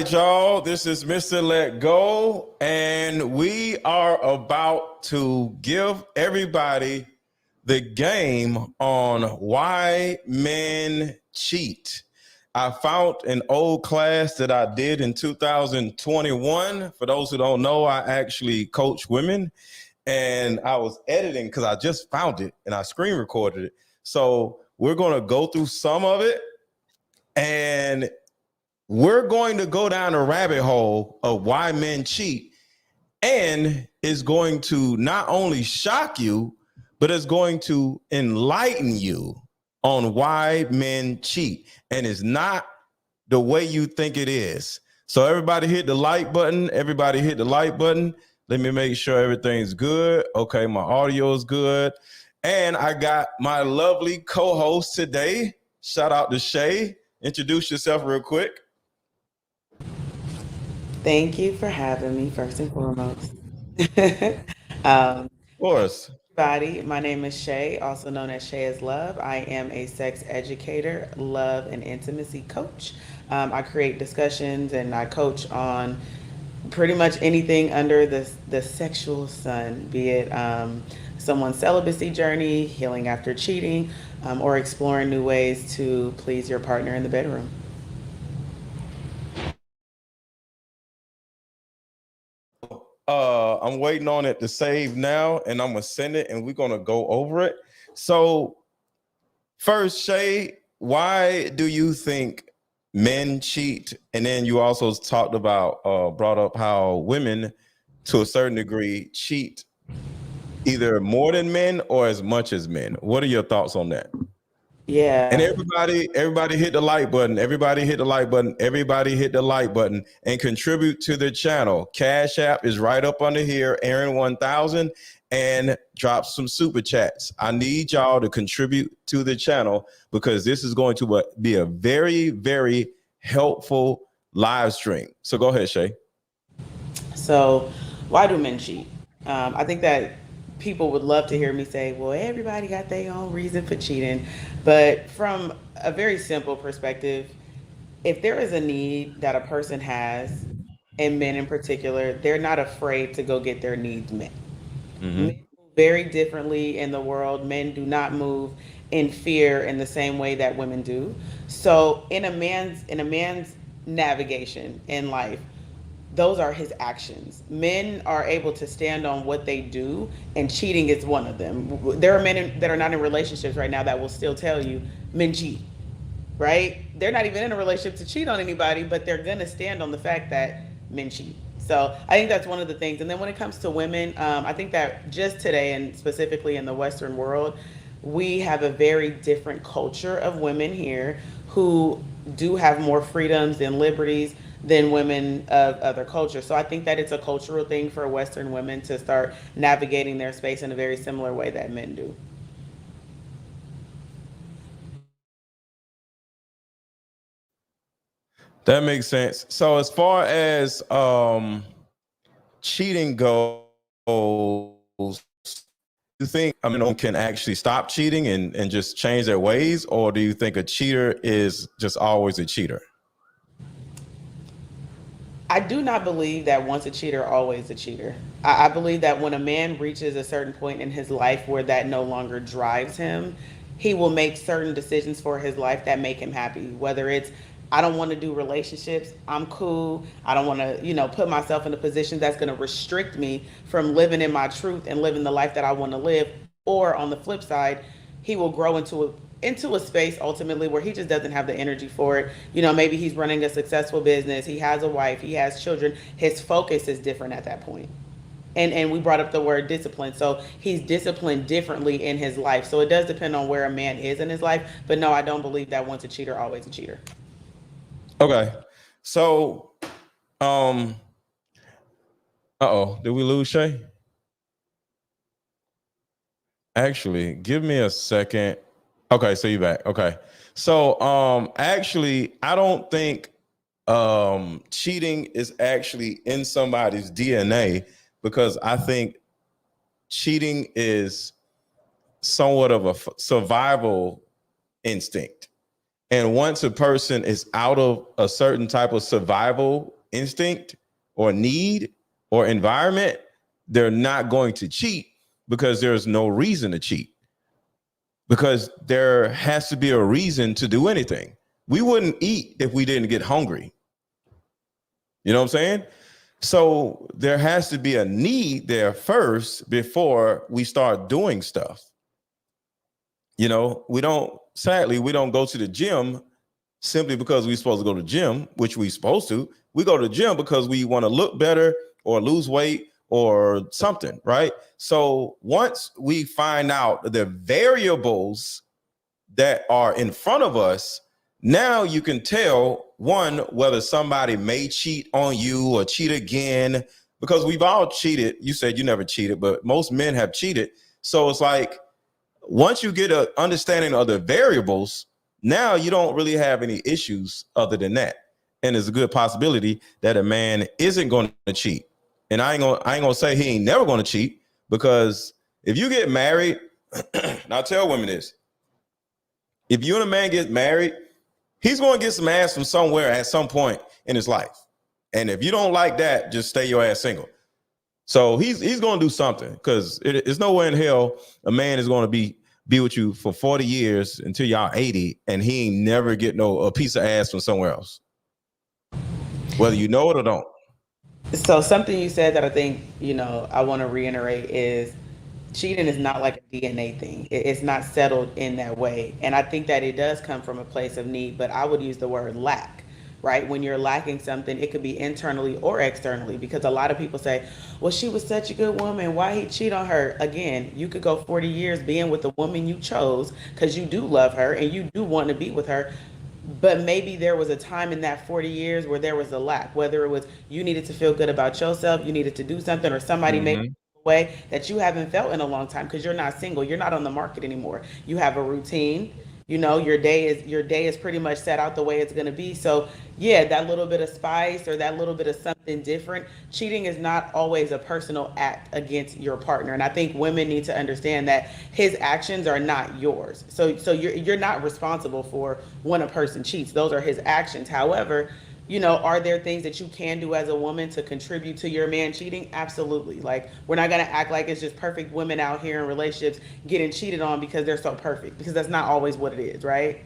Y'all, this is MrLetGo, and we are about to give everybody the game on why men cheat. I found an old class that I did in 2021. For those who don't know, I actually coach women, and I was editing because I just found it and I screen recorded it. So we're going to go through some of it, and we're going to go down a rabbit hole of why men cheat, and it's going to not only shock you, but it's going to enlighten you on why men cheat. And it's not the way you think it is. So everybody hit the like button. Everybody hit the like button. Let me make sure everything's good. Okay, my audio is good. And I got my lovely co-host today. Shout out to Shay. Introduce yourself real quick. Thank you for having me, first and foremost. um, Of course. Everybody, my name is Shay, also known as Shay is Love. I am a sex educator, love, and intimacy coach. I create discussions and I coach on pretty much anything under the sexual sun, be it someone's celibacy journey, healing after cheating, or exploring new ways to please your partner in the bedroom. I'm waiting on it to save now, and I'm gonna send it, and we're gonna go over it. So, first, Shay, why do you think men cheat? And then you also talked about, brought up how women, to a certain degree, cheat either more than men or as much as men. What are your thoughts on that? And Yeah. everybody hit the like button. Everybody hit the like button. Everybody hit the like button and contribute to the channel. Cash App is right up under here, Aaron 1000, and drop some super chats. I need y'all to contribute to the channel because this is going to be a very, very helpful live stream. So go ahead, Shay. So, why do men cheat? I think that people would love to hear me say, well, everybody got their own reason for cheating. But from a very simple perspective, if there is a need that a person has, and men in particular, they're not afraid to go get their needs met. Men Mm-hmm. move very differently in the world. Men do not move in fear in the same way that women do. So in a man's navigation in life, those are his actions. Men are able to stand on what they do, and cheating is one of them. There are that are not in relationships right now that will still tell you men cheat, right? They're not even in a relationship to cheat on anybody, but they're going to stand on the fact that men cheat. So I think that's one of the things. And then when it comes to women, I think that just today, and specifically in the Western world, we have a very different culture of women here who do have more freedoms and liberties than women of other cultures. So I think that it's a cultural thing for Western women to start navigating their space in a very similar way that men do. That makes sense. So as far as cheating goes, you think can actually stop cheating and just change their ways, or do you think a cheater is just always a cheater? I do not believe that once a cheater, always a cheater. I believe that when a man reaches a certain point in his life where that no longer drives him, he will make certain decisions for his life that make him happy. Whether it's, I don't want to do relationships, I'm cool. I don't want to, put myself in a position that's going to restrict me from living in my truth and living the life that I want to live. Or on the flip side, he will grow into a space ultimately where he just doesn't have the energy for it. Maybe he's running a successful business, he has a wife, he has children. His focus is different at that point. And we brought up the word discipline. So he's disciplined differently in his life. So it does depend on where a man is in his life. But no, I don't believe that once a cheater, always a cheater. Okay. So, um, did we lose Shay? Actually, give me a second. Okay, so you back. Okay. So, actually, I don't think cheating is actually in somebody's DNA, because I think cheating is somewhat of a survival instinct. And once a person is out of a certain type of survival instinct or need or environment, they're not going to cheat because there's no reason to cheat. Because there has to be a reason to do anything. We wouldn't eat if we didn't get hungry. You know what I'm saying? So there has to be a need there first before we start doing stuff. You know, sadly, we don't go to the gym simply because we're supposed to go to the gym, which we're supposed to. We go to the gym because we want to look better or lose weight or something, right? So once we find out the variables that are in front of us, now you can tell, one, whether somebody may cheat on you or cheat again, because we've all cheated. You said you never cheated, but most men have cheated. So it's like, once you get an understanding of the variables, now you don't really have any issues other than that. And there's a good possibility that a man isn't going to cheat. And I ain't gonna say he ain't never going to cheat, because if you get married, and I tell women this, if you and a man get married, he's going to get some ass from somewhere at some point in his life. And if you don't like that, just stay your ass single. So he's going to do something, because it's nowhere in hell a man is going to be with you for 40 years until y'all 80, and he ain't never get a piece of ass from somewhere else, whether you know it or don't. So something you said that I think, I want to reiterate is cheating is not like a DNA thing. It's not settled in that way. And I think that it does come from a place of need, but I would use the word lack, right? When you're lacking something, it could be internally or externally, because a lot of people say, well, she was such a good woman, why he cheat on her? Again, you could go 40 years being with the woman you chose because you do love her and you do want to be with her, but maybe there was a time in that 40 years where there was a lack, whether it was you needed to feel good about yourself, you needed to do something, or somebody made Mm-hmm. a way that you haven't felt in a long time because you're not single, you're not on the market anymore, you have a routine, your day is pretty much set out the way it's going to be. So yeah, that little bit of spice or that little bit of something different. Cheating is not always a personal act against your partner, and I think women need to understand that his actions are not yours. So you're not responsible for when a person cheats. Those are his actions. However, are there things that you can do as a woman to contribute to your man cheating? Absolutely. Like, we're not going to act like it's just perfect women out here in relationships getting cheated on because they're so perfect, because that's not always what it is, right?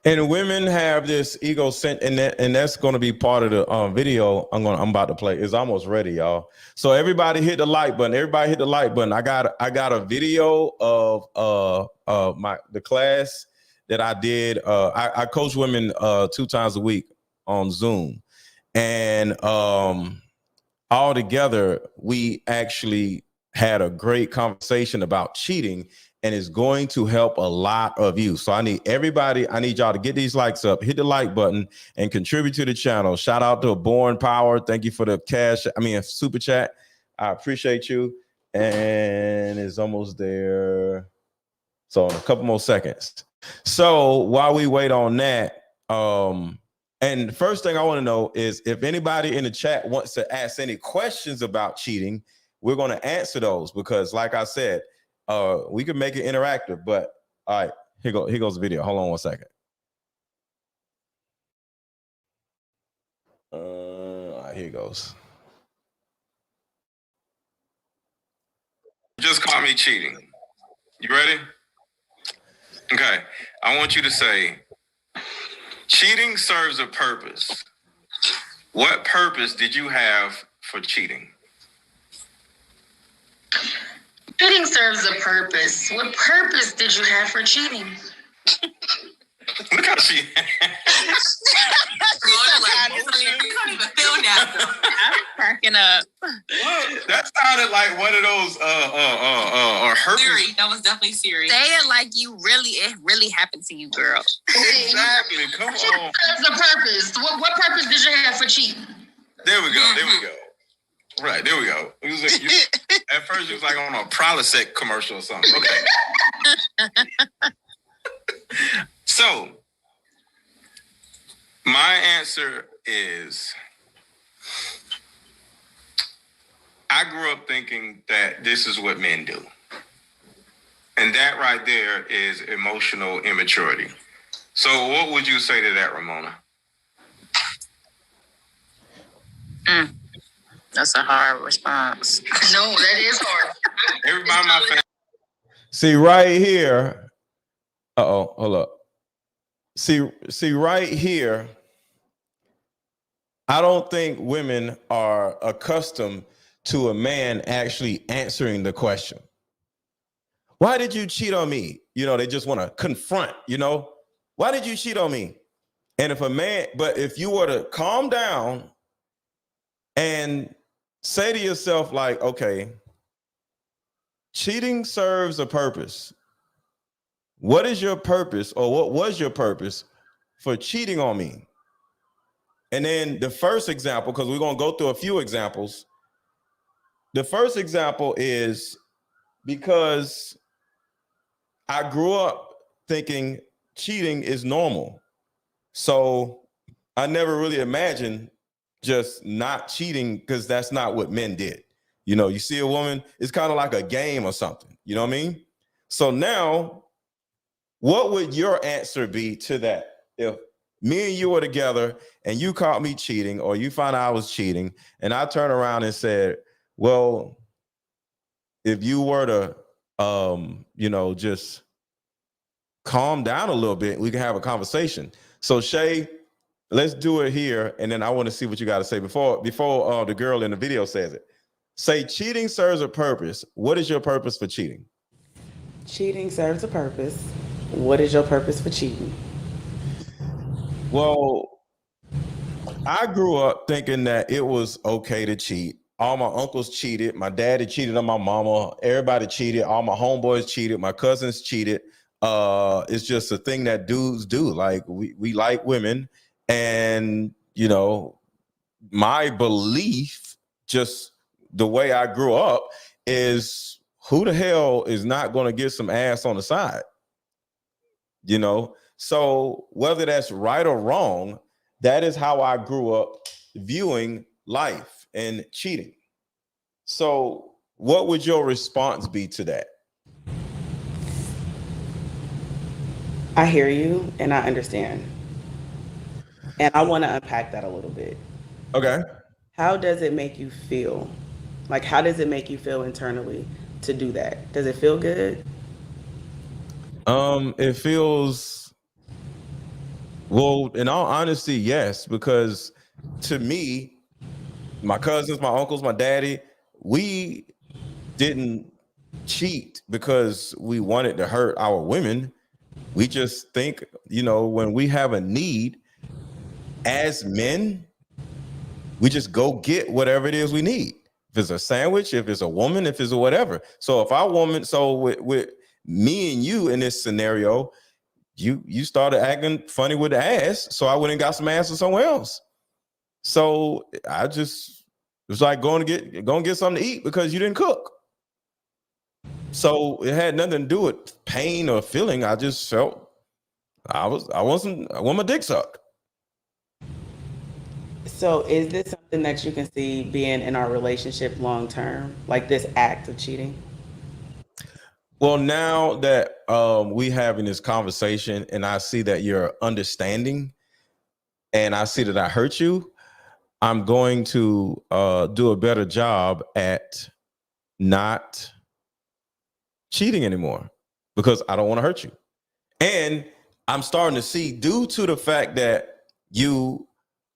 And women have this ego and that's going to be part of the video I'm about to play. It's almost ready, y'all. So everybody hit the like button. Everybody hit the like button. I got a video of the class that I did. I coach women 2 times a week on Zoom, and all together we actually had a great conversation about cheating, and it's going to help a lot of you. So I need y'all to get these likes up, hit the like button, and contribute to the channel. Shout out to Born Power. Thank you for the super chat. I appreciate you. And it's almost there. So in a couple more seconds. So while we wait on that, and the first thing I want to know is if anybody in the chat wants to ask any questions about cheating, we're going to answer those, because like I said, we can make it interactive. But all right, here goes the video. Hold on one second. All right, here it goes. Just caught me cheating. You ready? Okay. I want you to say, cheating serves a purpose. What purpose did you have for cheating? Cheating serves a purpose. What purpose did you have for cheating? Look how she. You can't even feel now. I'm cracking up. Look, that sounded like one of those herpes. Siri, that was definitely Siri. Say it like it really happened to you, girl. Exactly. Come on. Serves a purpose. What purpose did you have for cheating? There we go. Right, there we go. At first, it was like on a Prilosec commercial or something. Okay. So, my answer is, I grew up thinking that this is what men do. And that right there is emotional immaturity. So what would you say to that, Ramona? That's a hard response. No, that is hard. Everybody in my family. See right here. Hold up. See right here. I don't think women are accustomed to a man actually answering the question. Why did you cheat on me? You know, they just want to confront, you know, why did you cheat on me? And if you were to calm down and say to yourself, like, okay, cheating serves a purpose. What is your purpose, or what was your purpose for cheating on me? And then the first example, because we're going to go through a few examples. The first example is because I grew up thinking cheating is normal. So I never really imagined just not cheating, because that's not what men did. You know, you see a woman, it's kind of like a game or something. You know what I mean? So now, what would your answer be to that? If me and you were together and you caught me cheating, or you found out I was cheating, and I turned around and said, well, if you were to, just calm down a little bit, we can have a conversation. So Shay, let's do it here. And then I want to see what you got to say before the girl in the video says it. Say, cheating serves a purpose. What is your purpose for cheating? Cheating serves a purpose. What is your purpose for cheating? Well, I grew up thinking that it was okay to cheat. All my uncles cheated. My daddy cheated on my mama. Everybody cheated. All my homeboys cheated. My cousins cheated. It's just a thing that dudes do. Like, we like women. And, you know, my belief, just the way I grew up, is who the hell is not going to get some ass on the side? You know? So whether that's right or wrong, that is how I grew up viewing life and cheating. So what would your response be to that? I hear you and I understand. And I want to unpack that a little bit. Okay. How does it make you feel? Like, how does it make you feel internally to do that? Does it feel good? It feels, well, in all honesty, yes, because to me, my cousins, my uncles, my daddy, we didn't cheat because we wanted to hurt our women. We just think, when we have a need as men, we just go get whatever it is we need. If it's a sandwich, if it's a woman, if it's a whatever. So if our woman, with me and you in this scenario, you started acting funny with the ass, so I went and got some ass from somewhere else. So it was like going to get something to eat because you didn't cook. So it had nothing to do with pain or feeling. I just felt I want my dick sucked. So is this something that you can see being in our relationship long term, like this act of cheating? Well, now that we having this conversation and I see that you're understanding and I see that I hurt you, I'm going to do a better job at not cheating anymore because I don't want to hurt you. And I'm starting to see, due to the fact that you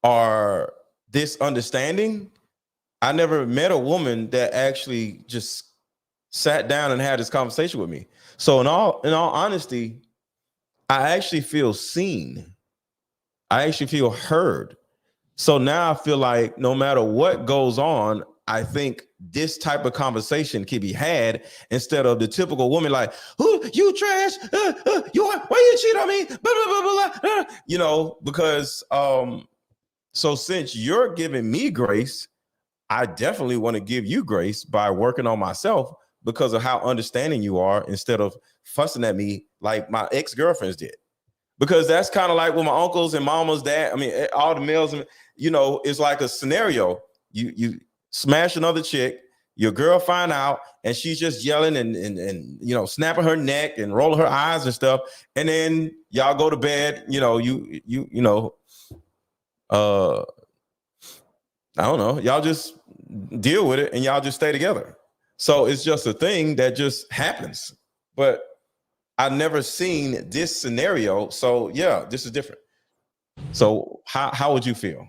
are this understanding, I never met a woman that actually just sat down and had this conversation with me. So in all honesty, I actually feel seen. I actually feel heard. So now I feel like no matter what goes on, I think this type of conversation can be had instead of the typical woman like, "Who you trash? Why you cheat on me?" Blah, blah, blah, blah. Because so since you're giving me grace, I definitely want to give you grace by working on myself because of how understanding you are, instead of fussing at me like my ex-girlfriends did. Because that's kind of like with my uncles and mamas, dad. I mean, all the males, it's like a scenario. You smash another chick, Your girl find out and she's just yelling and you know, snapping her neck and rolling her eyes and stuff. And then y'all go to bed, you know, I don't know, y'all just deal with it and y'all just stay together. So it's just a thing that just happens. But I've never seen this scenario. So yeah, this is different. So how would you feel?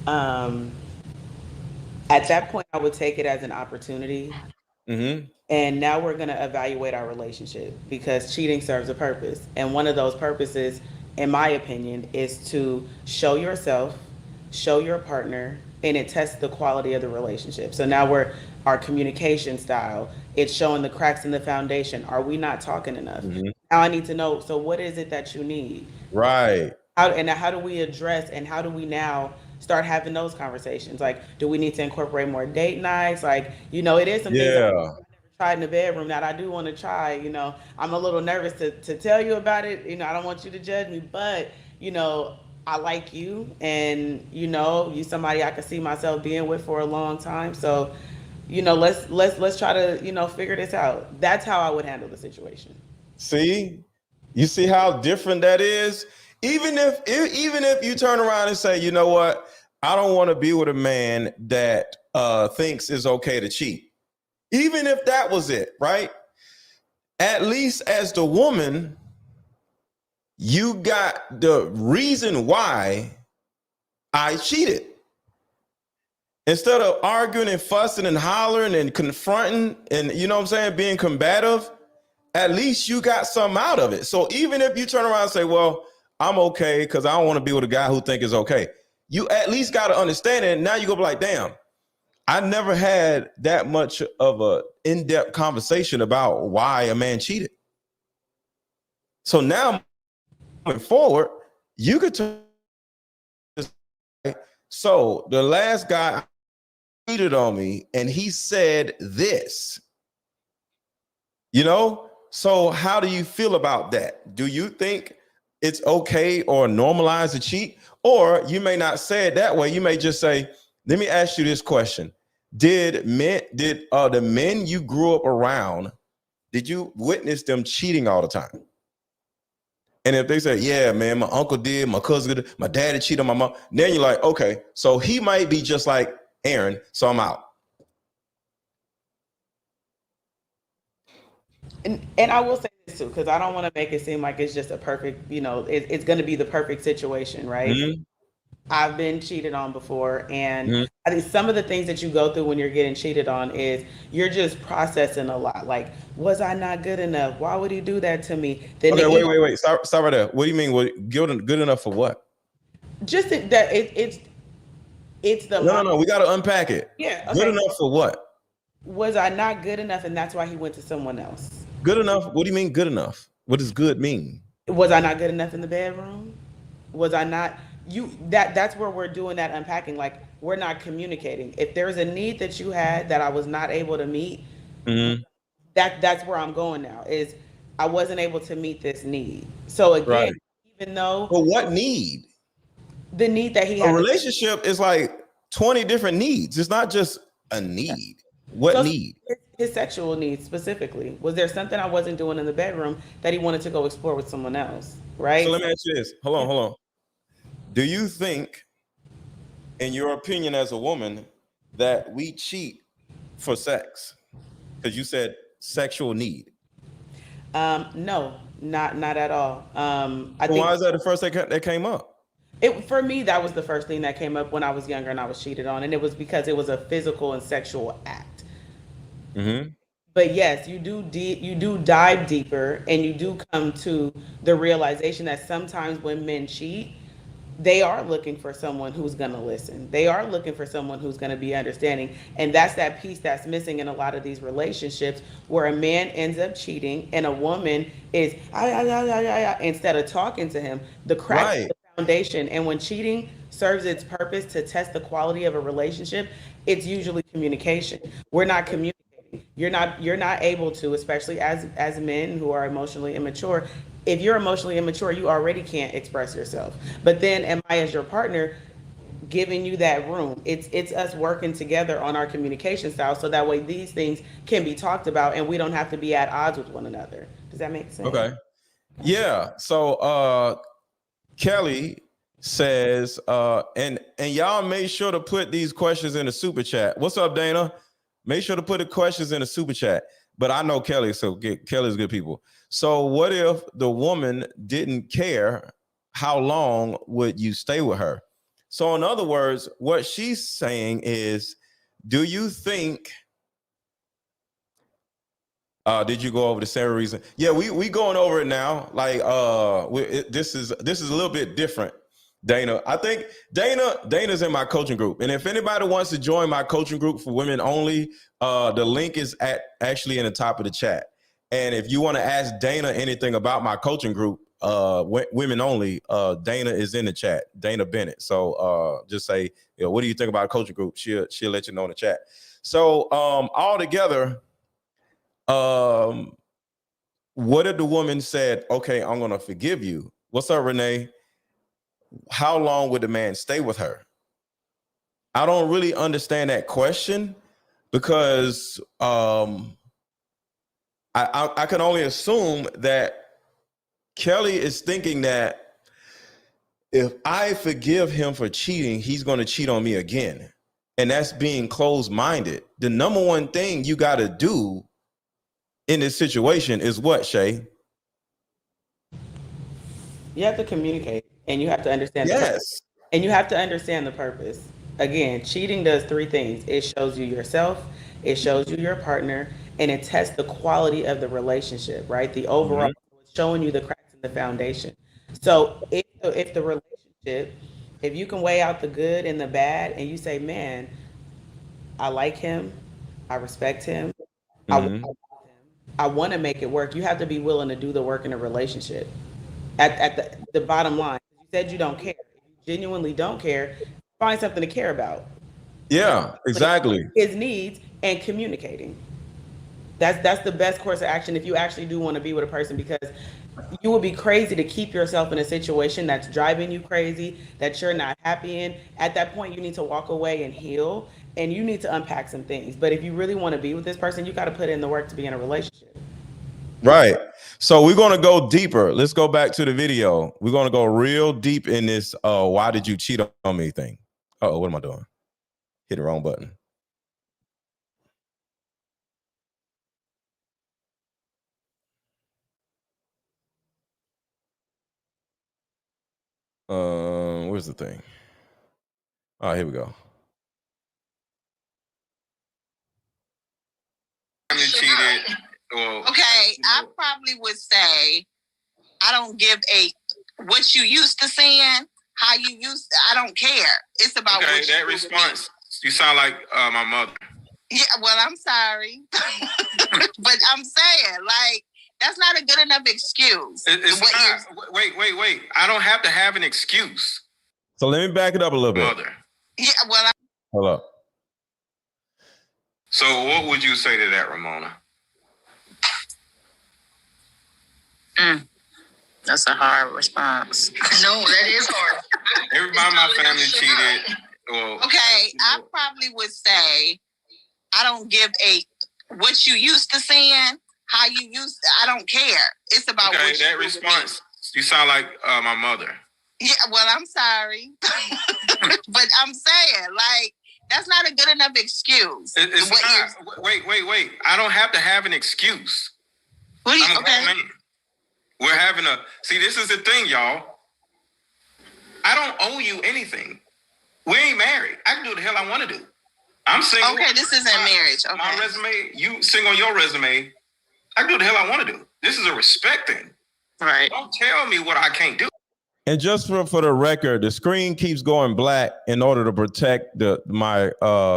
At that point, I would take it as an opportunity. Mm-hmm. And now we're going to evaluate our relationship because cheating serves a purpose. And one of those purposes, in my opinion, is to show yourself, show your partner, and it tests the quality of the relationship. So now our communication style, it's showing the cracks in the foundation. Are we not talking enough? Mm-hmm. Now I need to know, so what is it that you need? Right. How do we address and how do we now start having those conversations? Like, do we need to incorporate more date nights? Like, you know, it is some things I've never tried in the bedroom that I do want to try. You know, I'm a little nervous to tell you about it. You know, I don't want you to judge me, but you know, I like you, and you know, you somebody I could see myself being with for a long time. So, you know, let's try to, you know, figure this out. That's how I would handle the situation. See, you see how different that is. Even if you turn around and say, you know what, I don't want to be with a man that thinks it's okay to cheat. Even if that was it, right? At least as the woman, you got the reason why I cheated. Instead of arguing and fussing and hollering and confronting and, you know what I'm saying, being combative, at least you got something out of it. So even if you turn around and say, well, I'm okay because I don't want to be with a guy who think it's okay, you at least got to understand it. And now you go be like, damn, I never had that much of a in-depth conversation about why a man cheated. So now moving forward, you could turn. So the last guy cheated on me and he said this, you know? So how do you feel about that? Do you think it's okay or normalized to cheat? Or you may not say it that way. You may just say, let me ask you this question. Did the men you grew up around, did you witness them cheating all the time? And if they say, yeah, man, my uncle did, my cousin did, my daddy cheated on my mom, then you're like, okay, so he might be just like Aaron, so I'm out. And I will say this too, because I don't want to make it seem like it's just a perfect, you know, it's going to be the perfect situation, right? Mm-hmm. I've been cheated on before, and Mm-hmm. I think some of the things that you go through when you're getting cheated on is you're just processing a lot. Like, was I not good enough? Why would he do that to me? Then Okay, wait. Stop right there. What do you mean? Good enough for what? Just that it's the No. We got to unpack it. Yeah. Okay. Good enough for what? Was I not good enough, and that's why he went to someone else? Good enough. What do you mean good enough? What does good mean? Was I not good enough in the bedroom? Was I not that's where we're doing that unpacking. Like, we're not communicating. If there's a need that you had that I was not able to meet, Mm-hmm. that's where I'm going now, is I wasn't able to meet this need. So again, Right. even though But what need? the need that he A had, relationship is like 20 different needs. It's not just a need. What so need? his sexual needs specifically, was there something I wasn't doing in the bedroom that he wanted to go explore with someone else, right? So let me ask you this. Hold on. Do you think, in your opinion as a woman, that we cheat for sex? Because you said sexual need. No, not at all. I So think why is that the first thing that came up? for me, that was the first thing that came up when I was younger and I was cheated on, and it was because it was a physical and sexual act. Mm-hmm. But yes, you do dive deeper, and you do come to the realization that sometimes when men cheat, they are looking for someone who's going to listen. They are looking for someone who's going to be understanding. And that's that piece that's missing in a lot of these relationships, where a man ends up cheating and a woman is instead of talking to him, the crack Right. in the foundation. And when cheating serves its purpose to test the quality of a relationship, it's usually communication. We're not communicating. You're not able to, especially as men who are emotionally immature. If you're emotionally immature, you already can't express yourself. But then, am I, as your partner, giving you that room. It's us working together on our communication style so that way these things can be talked about and we don't have to be at odds with one another. Does that make sense? Okay. Yeah. So Kelly says, and y'all make sure to put these questions in the super chat. What's up, Dana? Make sure to put the questions in the super chat. But I know Kelly, so Kelly's good people. So what if the woman didn't care? How long would you stay with her? So in other words, what she's saying is, do you think? Did you go over the same reason? Yeah, we going over it now. Like this is a little bit different. Dana, I think Dana's in my coaching group, and if anybody wants to join my coaching group for women only, the link is actually in the top of the chat. And if you want to ask Dana anything about my coaching group, women only, Dana is in the chat, Dana Bennett. So just say, what do you think about a coaching group? She'll let you know in the chat. So all together, what if the woman said, okay, I'm going to forgive you? What's up, Renee? How long would the man stay with her? I don't really understand that question because I can only assume that Kelly is thinking that if I forgive him for cheating, he's going to cheat on me again. And that's being closed-minded. The number one thing you got to do in this situation is what, Shay? You have to communicate and you have to understand the purpose. And you have to understand the purpose. Again, cheating does three things. It shows you yourself, it shows you your partner, and it tests the quality of the relationship, right? The overall, it's showing you the cracks in the foundation. So if the relationship, if you can weigh out the good and the bad and you say, man, I like him, I respect him, I want to make it work, you have to be willing to do the work in a relationship. At the bottom line, you said you don't care. If you genuinely don't care, find something to care about. Yeah, exactly. His needs and communicating. That's the best course of action if you actually do want to be with a person, because you would be crazy to keep yourself in a situation that's driving you crazy, that you're not happy in. At that point, you need to walk away and heal, and you need to unpack some things. But if you really want to be with this person, you got to put in the work to be in a relationship. Right. So we're going to go deeper. Let's go back to the video. We're going to go real deep in this why did you cheat on me thing. Uh-oh, what am I doing? Hit the wrong button. Where's the thing? Oh, here we go. Cheated. Okay, I probably would say I don't give a what you used to saying, how you used to, I don't care. It's about okay, what you that response. You sound like my mother. Yeah, well, I'm sorry. But I'm saying, like, that's not a good enough excuse. It's not. Wait. I don't have to have an excuse. So let me back it up a little bit. Mother. Yeah, well, Hold up. So what would you say to that, Ramona? That's a hard response. No, that is hard. Everybody in my family cheated. Well, okay, I probably would say I don't give a what you used to saying, how you used to, I don't care. It's about okay, what that response. You sound like my mother. Yeah, well, I'm sorry. But I'm saying, like, that's not a good enough excuse. It's not. Wait. I don't have to have an excuse. What do you, I'm a grown man. We're having see, this is the thing, y'all. I don't owe you anything. We ain't married. I can do what the hell I want to do. I'm single. Okay, this isn't marriage. Okay. My resume, you sing on your resume. I can do what the hell I want to do. This is a respect thing. Right. Don't tell me what I can't do. And just for the record, the screen keeps going black in order to protect my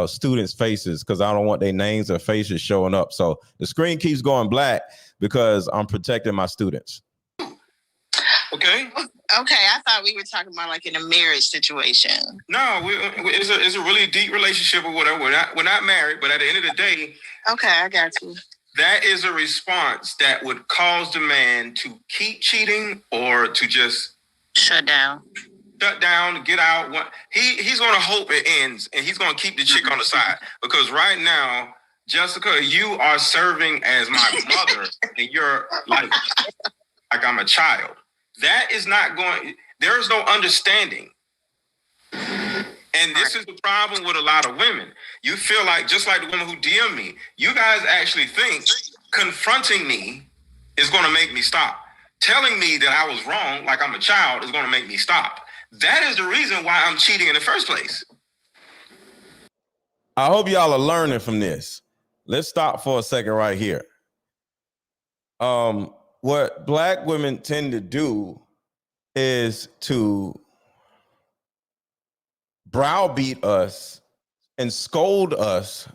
students' faces, because I don't want their names or faces showing up. So the screen keeps going black because I'm protecting my students. Okay. Okay, I thought we were talking about like in a marriage situation. No, it's a really deep relationship or whatever. We're not married, but at the end of the day, okay, I got you. That is a response that would cause the man to keep cheating or to just shut down. shut down, get out. He's going to hope it ends, and he's going to keep the chick on the side. Because right now, Jessica, you are serving as my mother, and you're like I'm a child. That is not going. There's no understanding. And this is the problem with a lot of women. You feel like, just like the woman who DM me, you guys actually think confronting me is going to make me stop. Telling me that I was wrong, like I'm a child, is going to make me stop. That is the reason why I'm cheating in the first place. I hope y'all are learning from this. Let's stop for a second right here. What black women tend to do is to browbeat us and scold us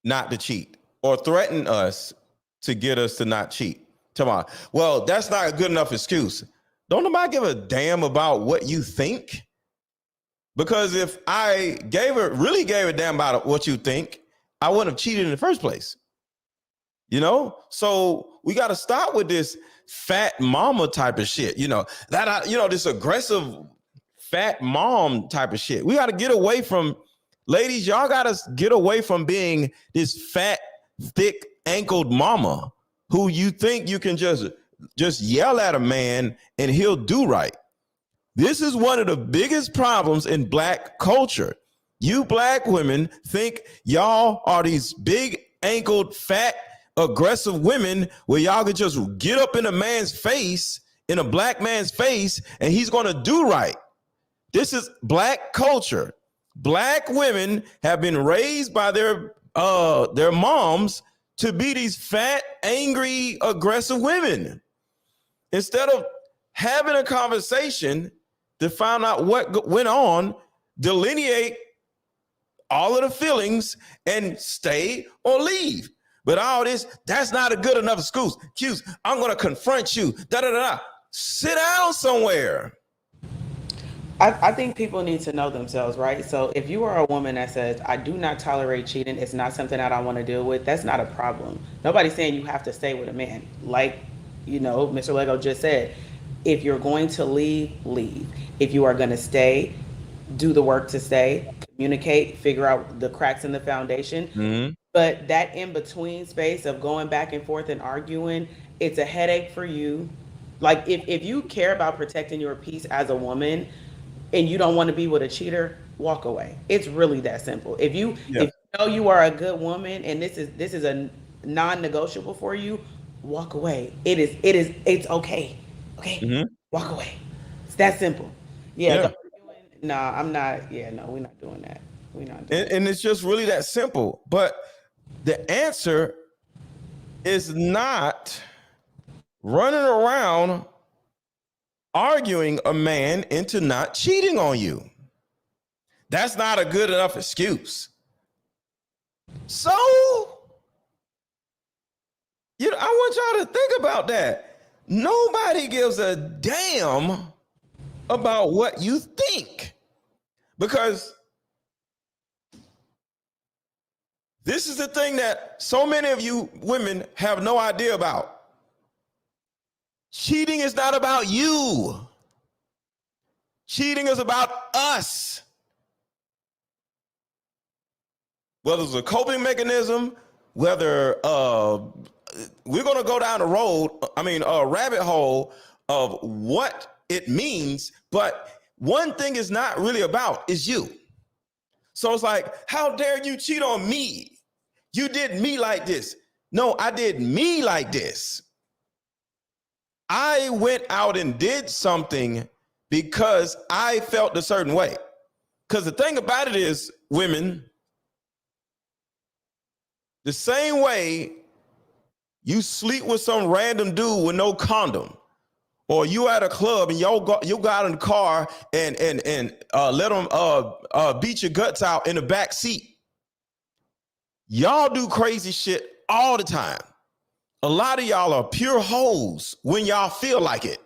not to cheat, or threaten us to get us to not cheat. Tomorrow, well, that's not a good enough excuse. Don't nobody give a damn about what you think? Because if I really gave a damn about what you think, I wouldn't have cheated in the first place. You know, so we got to stop with this fat mama type of shit. This aggressive fat mom type of shit. We got to get away from, ladies, y'all got to get away from being this fat, thick ankled mama who you think you can just yell at a man and he'll do right. This is one of the biggest problems in black culture. You black women think y'all are these big ankled, fat, aggressive women where y'all could just get up in a man's face, in a black man's face, and he's going to do right. This is black culture. Black women have been raised by their moms to be these fat, angry, aggressive women. Instead of having a conversation to find out what went on, delineate all of the feelings, and stay or leave. But all this, that's not a good enough excuse. I'm going to confront you. Sit down somewhere. I think people need to know themselves, right? So if you are a woman that says, I do not tolerate cheating, it's not something that I want to deal with, that's not a problem. Nobody's saying you have to stay with a man. Like, MrLetGo just said, if you're going to leave, leave. If you are going to stay, do the work to stay, communicate, figure out the cracks in the foundation. Mm-hmm. But that in-between space of going back and forth and arguing, it's a headache for you. Like, if you care about protecting your peace as a woman and you don't want to be with a cheater, walk away. It's really that simple. If you know you are a good woman and this is a non-negotiable for you, walk away. It's okay. Okay? Mm-hmm. Walk away. It's that simple. I'm not. Yeah, no, we're not doing that. We're not doing that. And it's just really that simple. But the answer is not running around arguing a man into not cheating on you. That's not a good enough excuse. So, I want y'all to think about that. Nobody gives a damn about what you think, because this is the thing that so many of you women have no idea about. Cheating is not about you. Cheating is about us. Whether it's a coping mechanism, whether we're going to go down a rabbit hole of what it means, but one thing is not really about is you. So it's like, how dare you cheat on me? You did me like this. No, I did me like this. I went out and did something because I felt a certain way. Because the thing about it is, women, the same way you sleep with some random dude with no condom, or you at a club and you got in the car and let them beat your guts out in the back seat. Y'all do crazy shit all the time. A lot of y'all are pure hoes when y'all feel like it.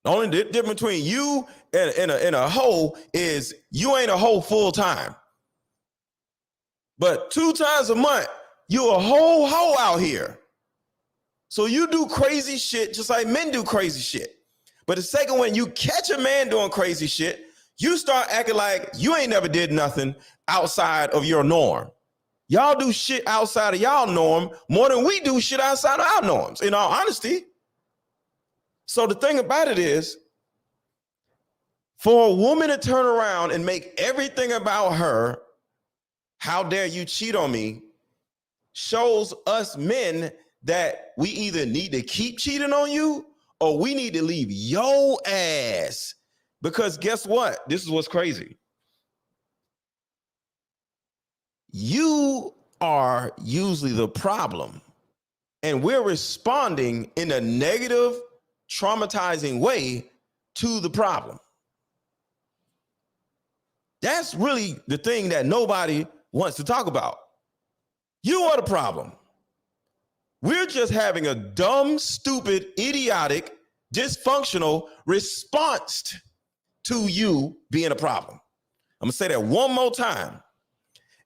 The only difference between you and a hoe is you ain't a hoe full time. But 2 times a month, you a whole hoe out here. So you do crazy shit just like men do crazy shit. But the second when you catch a man doing crazy shit, you start acting like you ain't never did nothing outside of your norm. Y'all do shit outside of y'all norm more than we do shit outside of our norms, in all honesty. So the thing about it is, for a woman to turn around and make everything about her, how dare you cheat on me, shows us men that we either need to keep cheating on you or we need to leave your ass. Because guess what? This is what's crazy. You are usually the problem, and we're responding in a negative, traumatizing way to the problem. That's really the thing that nobody wants to talk about. You are the problem. We're just having a dumb, stupid, idiotic, dysfunctional response to you being a problem. I'm gonna say that one more time.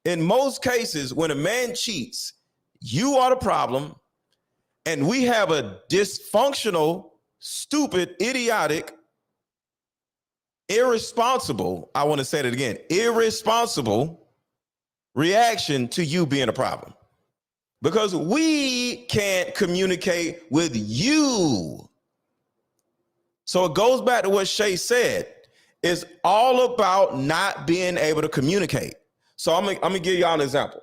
In most cases, when a man cheats, you are the problem, and we have a dysfunctional, stupid, idiotic, irresponsible, I want to say that again, irresponsible reaction to you being a problem. Because we can't communicate with you. So it goes back to what Shay said. It's all about not being able to communicate. So I'm gonna give y'all an example.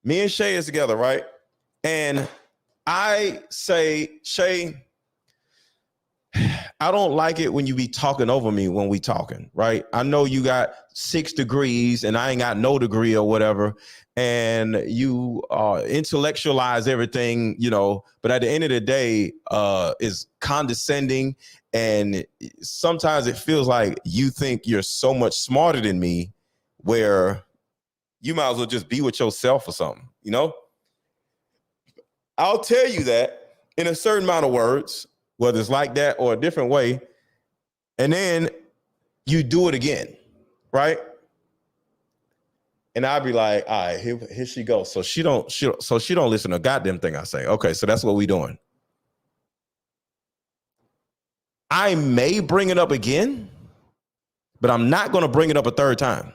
Me and Shay is together, right? And I say, Shay, I don't like it when you be talking over me when we talking, right? I know you got 6 degrees and I ain't got no degree or whatever. And you intellectualize everything, you know, but at the end of the day, is condescending. And sometimes it feels like you think you're so much smarter than me, where you might as well just be with yourself or something, you know? I'll tell you that in a certain amount of words, whether it's like that or a different way, and then you do it again, right? And I'll be like, all right, here she goes. So she don't listen to a goddamn thing I say. Okay, so that's what we doing. I may bring it up again, but I'm not going to bring it up a third time.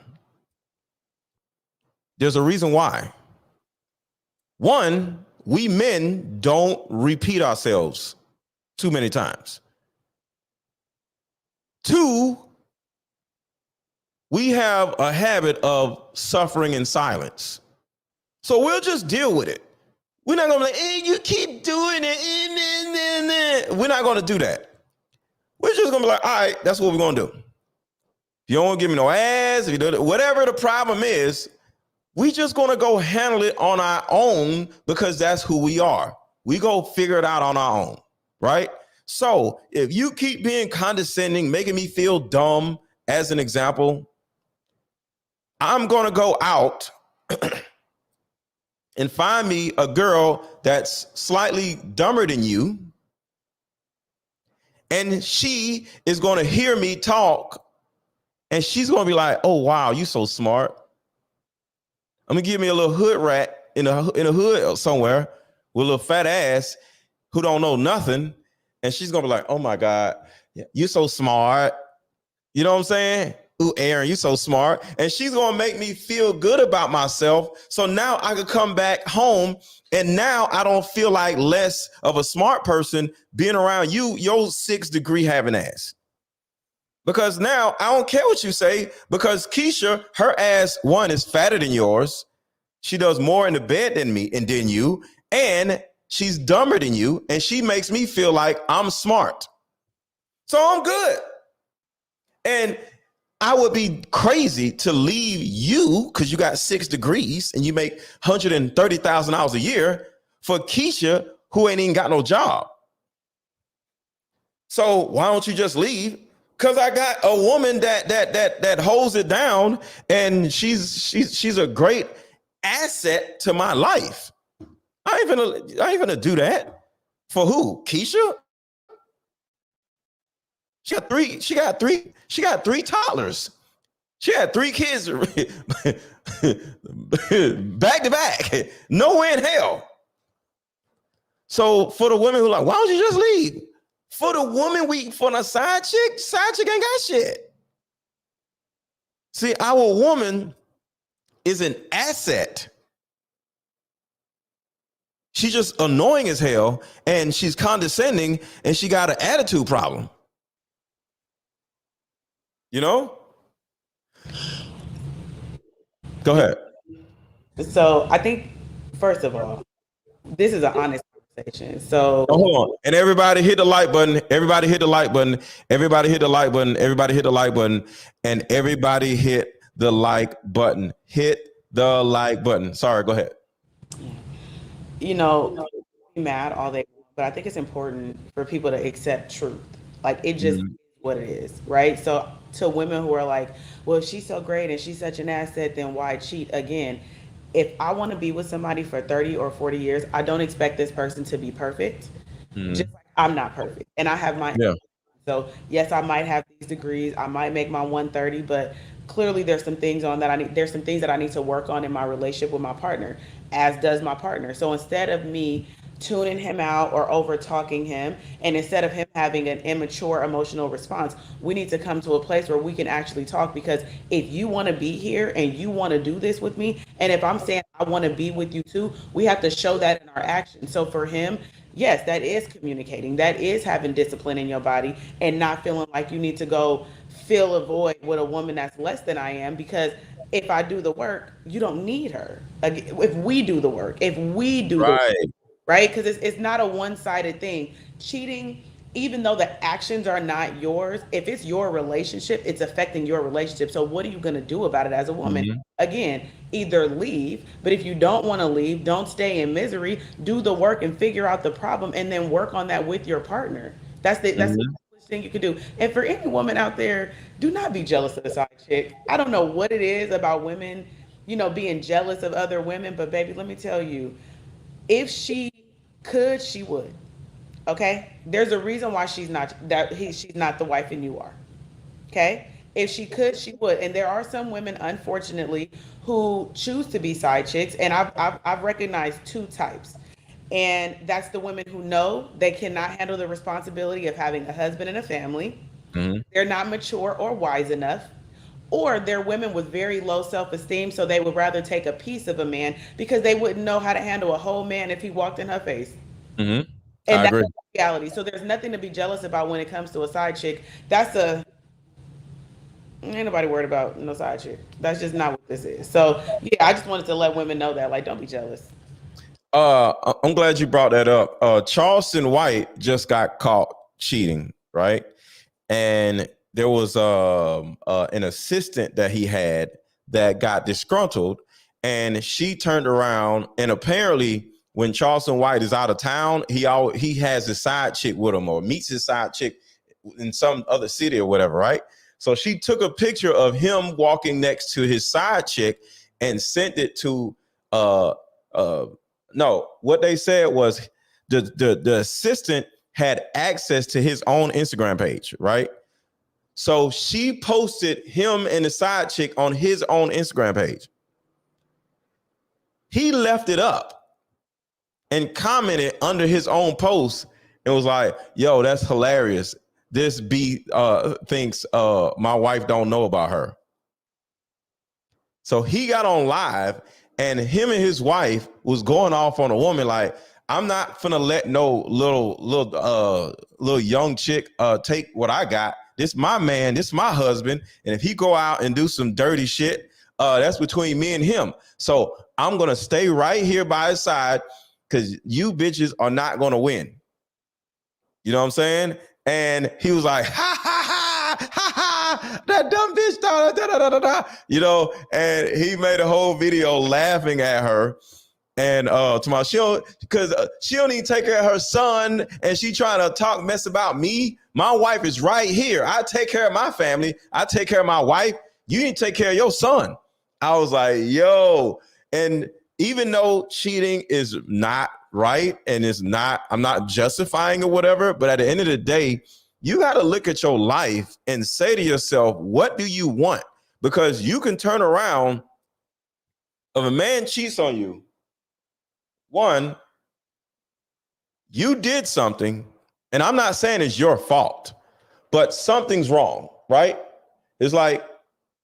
There's a reason why. One, we men don't repeat ourselves too many times. 2, we have a habit of suffering in silence. So we'll just deal with it. We're not going to be like, hey, you keep doing it. We're not going to do that. We're just going to be like, all right, that's what we're going to do. If you don't give me no ass, if you do whatever the problem is, we just going to go handle it on our own because that's who we are. We go figure it out on our own, right? So if you keep being condescending, making me feel dumb, as an example, I'm going to go out and find me a girl that's slightly dumber than you. And she is going to hear me talk. And she's going to be like, oh, wow, you so smart. I'm going to give me a little hood rat in a hood somewhere with a little fat ass who don't know nothing. And she's going to be like, oh, my God, you so smart. You know what I'm saying? Ooh, Aaron, you so smart. And she's going to make me feel good about myself. So now I could come back home and now I don't feel like less of a smart person being around you, your 6 degree having ass. Because now I don't care what you say, because Keisha, her ass, one, is fatter than yours. She does more in the bed than me and than you. And she's dumber than you. And she makes me feel like I'm smart. So I'm good. And I would be crazy to leave you because you got 6 degrees and you make $130,000 a year for Keisha, who ain't even got no job. So why don't you just leave? Because I got a woman that holds it down, and she's a great asset to my life. I ain't gonna do that for who? Keisha? She got three toddlers. She had 3 kids back to back. Nowhere in hell. So for the women who are like, why don't you just leave? For the woman, for the side chick ain't got shit. See, our woman is an asset. She's just annoying as hell, and she's condescending, and she got an attitude problem. You know? Go ahead. So I think, first of all, this is an honest conversation. So hold on. And everybody hit the like button. Everybody hit the like button. Everybody hit the like button. Everybody hit the like button. And everybody hit the like button. Hit the like button. Sorry, go ahead. You know, be mad all day, but I think it's important for people to accept truth. Like it just is what it is, right? So to women who are like, well, if she's so great and she's such an asset, then why cheat? Again, if I want to be with somebody for 30 or 40 years, I don't expect this person to be perfect. Just like I'm not perfect. And I have my So yes, I might have these degrees. I might make my 130, but clearly there's some things there's some things that I need to work on in my relationship with my partner, as does my partner. So instead of me tuning him out or over talking him, and instead of him having an immature emotional response, we need to come to a place where we can actually talk. Because if you want to be here and you want to do this with me, and if I'm saying I want to be with you too, we have to show that in our actions. So for him, yes, that is communicating. That is having discipline in your body and not feeling like you need to go fill a void with a woman that's less than I am. Because if I do the work, you don't need her. Like, if we do the work, if we do the work, right? Because it's not a one-sided thing. Cheating, even though the actions are not yours, if it's your relationship, it's affecting your relationship. So what are you going to do about it as a woman? Again, either leave, but if you don't want to leave, don't stay in misery. Do the work and figure out the problem, and then work on that with your partner. That's the thing you can do. And for any woman out there, do not be jealous of the side chick. I don't know what it is about women, being jealous of other women, but baby, let me tell you, if she could, she would. Okay? There's a reason why she's not the wife and you are. Okay? If she could, she would. And there are some women, unfortunately, who choose to be side chicks. And I've recognized two types. And that's the women who know they cannot handle the responsibility of having a husband and a family. They're not mature or wise enough. Or they're women with very low self-esteem, so they would rather take a piece of a man because they wouldn't know how to handle a whole man if he walked in her face. And that's the reality. So there's nothing to be jealous about when it comes to a side chick. Ain't nobody worried about no side chick. That's just not what this is. So yeah, I just wanted to let women know that, like, don't be jealous. I'm glad you brought that up. Charleston White just got caught cheating, right? And there was an assistant that he had that got disgruntled, and she turned around, and apparently when Charleston White is out of town, he has his side chick with him or meets his side chick in some other city or whatever, right? So she took a picture of him walking next to his side chick and sent it to no, what they said was the assistant had access to his own Instagram page, right? So she posted him and the side chick on his own Instagram page. He left it up and commented under his own post and was like, yo, that's hilarious. This B thinks my wife don't know about her. So he got on live, and him and his wife was going off on a woman like, I'm not finna let no little young chick take what I got. This my man, this my husband, and if he go out and do some dirty shit, that's between me and him. So I'm gonna stay right here by his side because you bitches are not gonna win. You know what I'm saying? And he was like, ha ha ha ha ha, that dumb bitch, da da da da da, and he made a whole video laughing at her. And to my because she don't even take care of her son, and she trying to talk mess about me. My wife is right here. I take care of my family. I take care of my wife. You need to take care of your son. I was like, yo. And even though cheating is not right, and I'm not justifying or whatever, but at the end of the day, you got to look at your life and say to yourself, what do you want? Because you can turn around. If a man cheats on you, one, you did something And I'm not saying it's your fault, but something's wrong, right? It's like,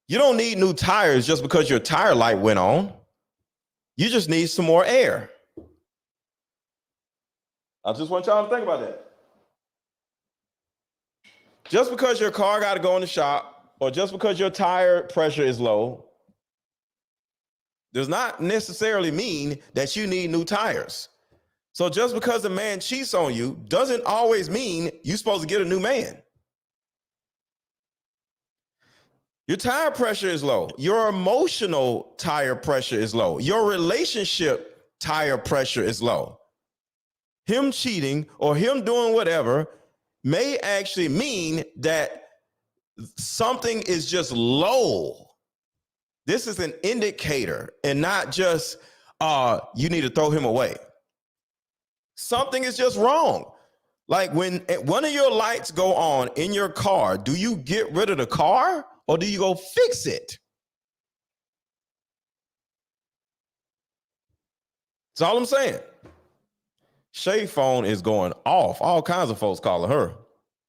you don't need new tires just because your tire light went on. You just need some more air. I just want y'all to think about that. Just because your car got to go in the shop, or just because your tire pressure is low, does not necessarily mean that you need new tires. So just because a man cheats on you doesn't always mean you're supposed to get a new man. Your tire pressure is low. Your emotional tire pressure is low. Your relationship tire pressure is low. Him cheating or him doing whatever may actually mean that something is just low. This is an indicator and not just, you need to throw him away. Something is just wrong. Like when one of your lights go on in your car, do you get rid of the car or do you go fix it? That's all I'm saying. Shay's phone is going off. All kinds of folks calling her.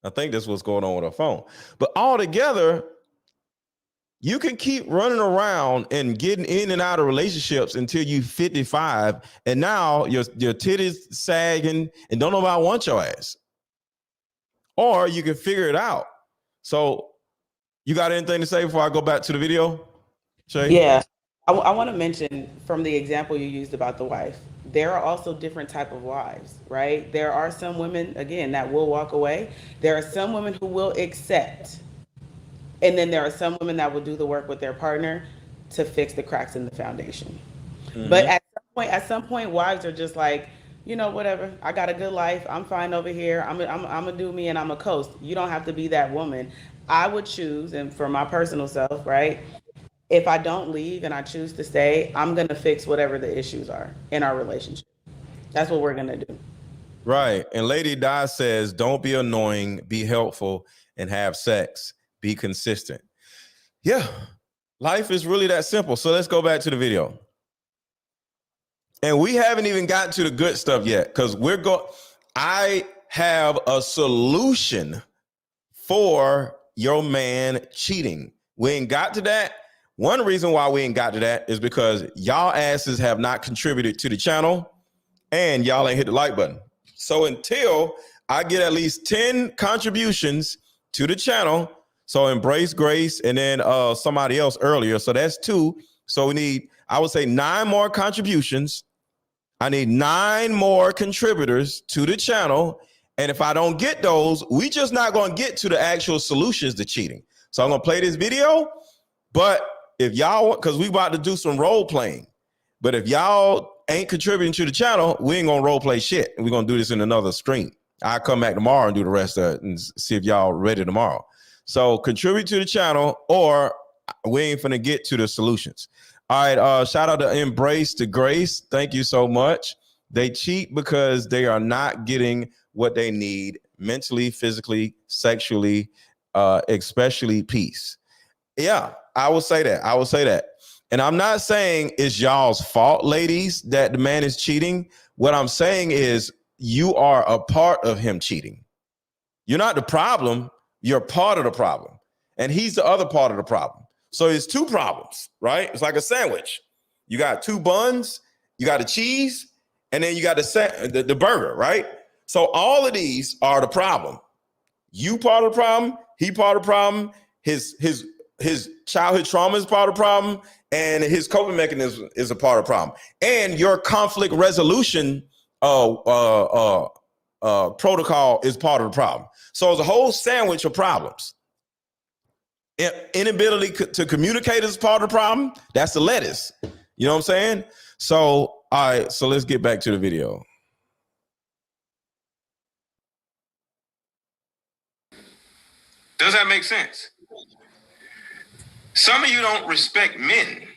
I think that's what's going on with her phone. But altogether, you can keep running around and getting in and out of relationships until you 55, and now your titties sagging and don't nobody want your ass. Or you can figure it out. So you got anything to say before I go back to the video, Shay? Yeah. I want to mention from the example you used about the wife, there are also different type of wives, right? There are some women, again, that will walk away. There are some women who will accept. And then there are some women that will do the work with their partner to fix the cracks in the foundation. Mm-hmm. But at some point, wives are just like, you know, whatever. I got a good life. I'm fine over here. I'm gonna do me and I'm a coast. You don't have to be that woman. I would choose, and for my personal self, right? If I don't leave and I choose to stay, I'm gonna fix whatever the issues are in our relationship. That's what we're gonna do. Right. And Lady Di says, don't be annoying, be helpful, and have sex. Be consistent. Yeah, life is really that simple. So let's go back to the video. And we haven't even gotten to the good stuff yet because I have a solution for your man cheating. We ain't got to that. One reason why we ain't got to that is because y'all asses have not contributed to the channel and y'all ain't hit the like button. So until I get at least 10 contributions to the channel, so Embrace Grace and then somebody else earlier. So that's 2. So we need, I would say 9 more contributions. I need 9 more contributors to the channel. And if I don't get those, we just not going to get to the actual solutions to cheating. So I'm going to play this video. But if y'all want, because we about to do some role playing. But if y'all ain't contributing to the channel, we ain't going to role play shit. We're going to do this in another stream. I'll come back tomorrow and do the rest of it and see if y'all ready tomorrow. So contribute to the channel or we ain't finna get to the solutions. All right, shout out to Embrace to Grace. Thank you so much. They cheat because they are not getting what they need mentally, physically, sexually, especially peace. Yeah, I will say that. I will say that. And I'm not saying it's y'all's fault, ladies, that the man is cheating. What I'm saying is you are a part of him cheating. You're not the problem. You're part of the problem. And he's the other part of the problem. So it's 2 problems, right? It's like a sandwich. You got 2 buns, you got the cheese, and then you got the burger, right? So all of these are the problem. You part of the problem, he part of the problem, his childhood trauma is part of the problem, and his coping mechanism is a part of the problem. And your conflict resolution protocol is part of the problem. So it's a whole sandwich of problems. Inability to communicate is part of the problem. That's the lettuce. You know what I'm saying? So, all right, so let's get back to the video. Does that make sense? Some of you don't respect men.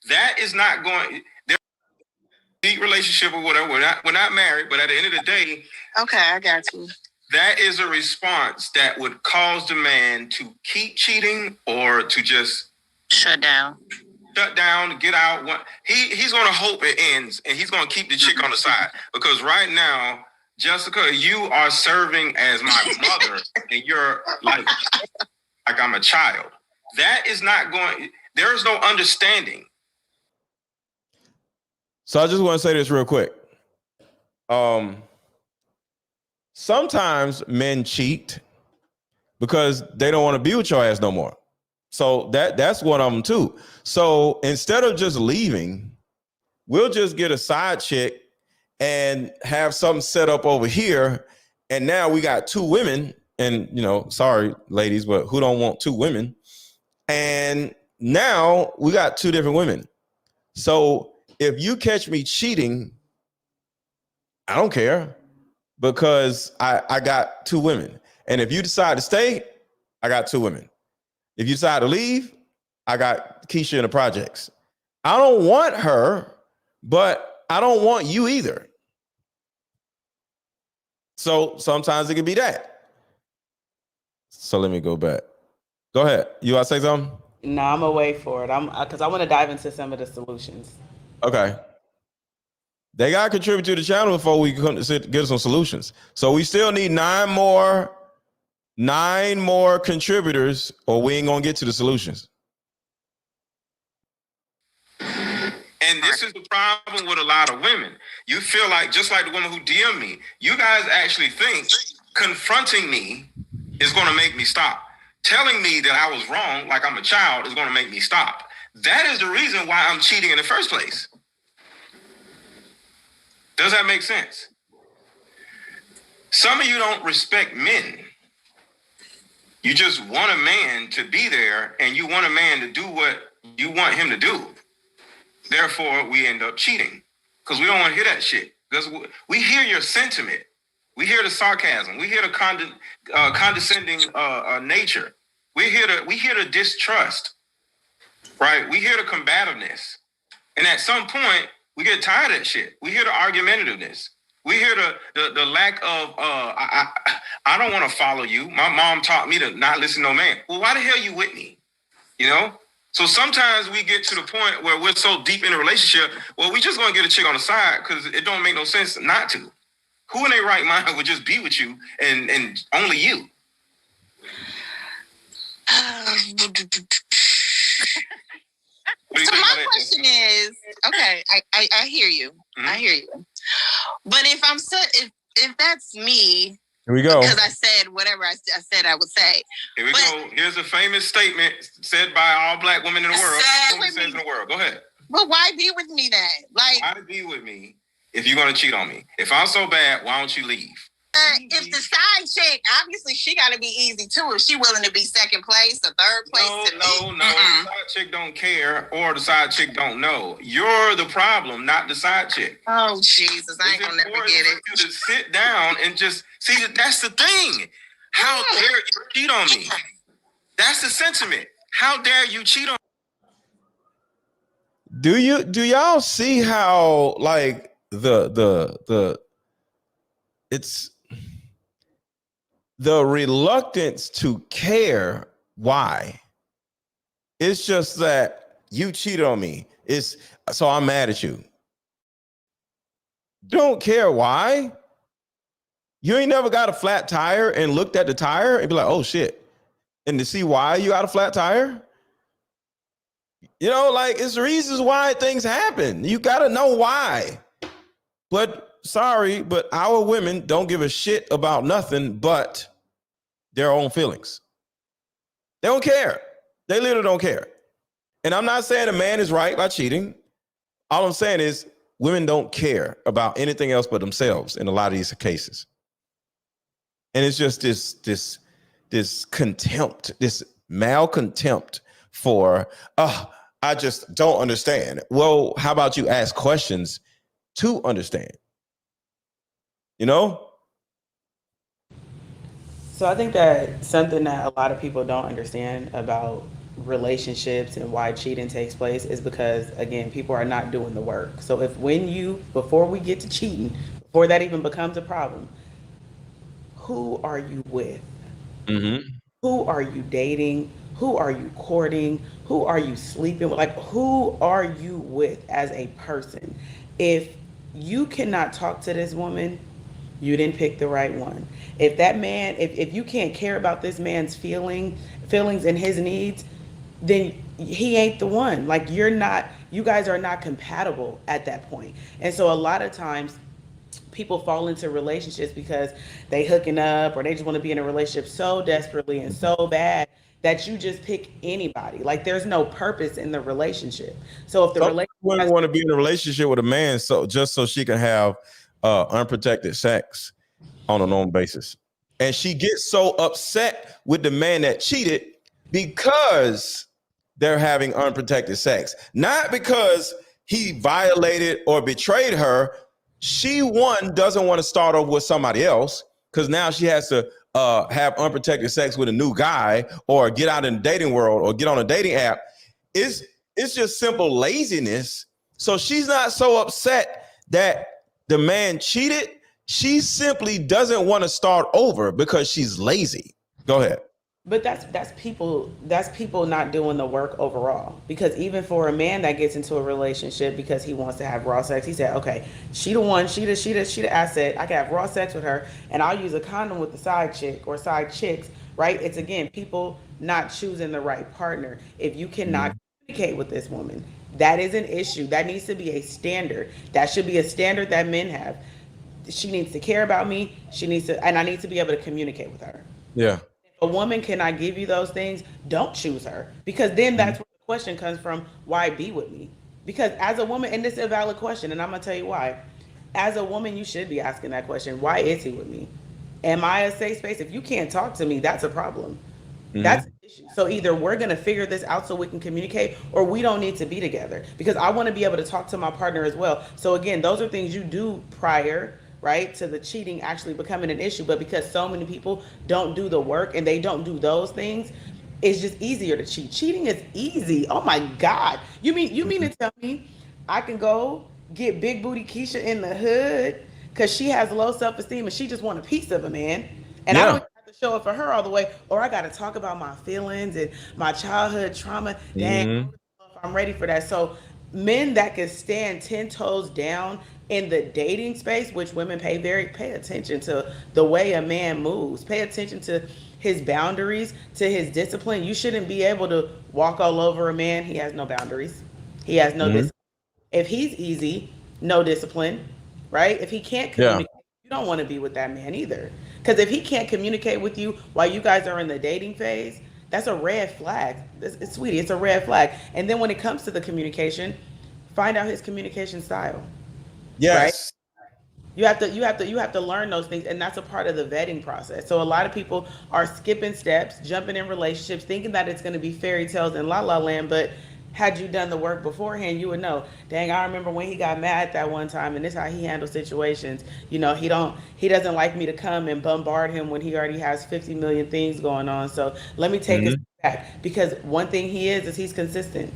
That is not going, there's a deep relationship or whatever. We're not married, but at the end of the day, Okay, I got you. that is a response that would cause the man to keep cheating or to just shut down, get out. He's going to hope it ends and he's going to keep the chick on the side because right now, Jessica, you are serving as my mother, and you're like I'm a child. That is not going. There is no understanding. So I just want to say this real quick. Sometimes men cheat because they don't want to be with your ass no more. So that's one of them too. So instead of just leaving, we'll just get a side chick and have something set up over here. And now we got two women, and sorry, ladies, but who don't want two women? And now we got two different women. So if you catch me cheating, I don't care, because I got two women. And if you decide to stay, I got two women. If you decide to leave, I got Keisha in the projects. I don't want her, but I don't want you either. So sometimes it can be that. So let me go back. Go ahead. You want to say something? No, I'm gonna wait for it. Because I want to dive into some of the solutions. Okay. They got to contribute to the channel before we can get some solutions. So we still need nine more contributors, or we ain't gonna get to the solutions. And this is the problem with a lot of women. You feel like, just like the woman who DM'd me, you guys actually think confronting me is going to make me stop. Telling me that I was wrong, like I'm a child, is going to make me stop. That is the reason why I'm cheating in the first place. Does that make sense? Some of you don't respect men. You just want a man to be there, and you want a man to do what you want him to do. Therefore, we end up cheating because we don't want to hear that shit. Because we hear your sentiment. We hear the sarcasm. We hear the condescending nature. We hear the distrust, right? We hear the combativeness. And at some point, we get tired of that shit. We hear the argumentativeness. We hear the lack of, I don't want to follow you. My mom taught me to not listen to no man. Well, why the hell you with me? So sometimes we get to the point where we're so deep in a relationship, well, we just going to get a chick on the side because it don't make no sense not to. Who in their right mind would just be with you and only you? So my question is, okay, I hear you. Mm-hmm. I hear you. But if that's me, here we go. Because I said whatever I said I would say. Here we go. Here's a famous statement said by all black women in the world. Go ahead. But why be with me then? Why be with me if you're going to cheat on me? If I'm so bad, why don't you leave? If the side chick, obviously she got to be easy too. If she willing to be second place or third place. No. The side chick don't care, or the side chick don't know. You're the problem, not the side chick. Oh Jesus, I ain't gonna never get it. You to sit down and just see that. That's the thing. How dare you cheat on me? That's the sentiment. How dare you cheat on me? Do y'all see how like it's the reluctance to care why? It's just that you cheated on me. So I'm mad at you. Don't care why. You ain't never got a flat tire and looked at the tire and be like, oh shit. And to see why you got a flat tire. Like it's reasons why things happen. You got to know why. But sorry, but our women don't give a shit about nothing but their own feelings. They don't care. They literally don't care. And I'm not saying a man is right by cheating. All I'm saying is women don't care about anything else but themselves in a lot of these cases. And it's just this contempt, this malcontempt for, I just don't understand. Well, how about you ask questions to understand? So I think that something that a lot of people don't understand about relationships and why cheating takes place is because, again, people are not doing the work. So before we get to cheating, before that even becomes a problem, who are you with? Mm-hmm. Who are you dating? Who are you courting? Who are you sleeping with? Like, who are you with as a person? If you cannot talk to this woman, you didn't pick the right one. If that man, if you can't care about this man's feelings and his needs, then he ain't the one. Like you guys are not compatible at that point. And so a lot of times people fall into relationships because they hooking up or they just want to be in a relationship so desperately and so bad that you just pick anybody. Like there's no purpose in the relationship. So if the relationship women want to be in a relationship with a man so she can have unprotected sex on a normal basis, and she gets so upset with the man that cheated because they're having unprotected sex, not because he violated or betrayed her. She doesn't want to start over with somebody else because now she has to have unprotected sex with a new guy or get out in the dating world or get on a dating app. It's just simple laziness. So she's not so upset that the man cheated. She simply doesn't want to start over because she's lazy. Go ahead. But that's people not doing the work overall. Because even for a man that gets into a relationship because he wants to have raw sex, he said, okay, she the one, she the asset. I can have raw sex with her, and I'll use a condom with the side chick or side chicks. Right? It's again people not choosing the right partner. If you cannot communicate with this woman, that is an issue. That needs to be a standard. That should be a standard that men have. She needs to care about me. She needs to, and I need to be able to communicate with her. Yeah. A woman cannot give you those things, don't choose her. Because then that's where the question comes from, why be with me? Because as a woman, and this is a valid question, and I'm going to tell you why. As a woman, you should be asking that question. Why is he with me? Am I a safe space? If you can't talk to me, that's a problem. That's an issue. So either we're going to figure this out so we can communicate, or we don't need to be together. Because I want to be able to talk to my partner as well. So again, those are things you do prior, right, to the cheating actually becoming an issue. But because so many people don't do the work and they don't do those things, it's just easier to cheat. Cheating is easy. Oh my God. You mean to tell me I can go get big booty Keisha in the hood because she has low self-esteem and she just want a piece of a man, and I don't have to show it for her all the way, or I got to talk about my feelings and my childhood trauma. Dang, I don't know if I'm ready for that. So men that can stand 10 toes down in the dating space, which women pay attention to the way a man moves, pay attention to his boundaries, to his discipline. You shouldn't be able to walk all over a man. He has no boundaries. He has no discipline. If he's easy, no discipline, right? If he can't communicate, you don't want to be with that man either. Because if he can't communicate with you while you guys are in the dating phase, that's a red flag. Sweetie, it's a red flag. And then when it comes to the communication, find out his communication style. Yes. Right? You have to learn those things, and that's a part of the vetting process. So a lot of people are skipping steps, jumping in relationships, thinking that it's going to be fairy tales and la la land. But had you done the work beforehand, you would know. Dang, I remember when he got mad that one time, and this is how he handles situations. You know, he doesn't like me to come and bombard him when he already has 50 million things going on. So let me take it back, because one thing he is he's consistent.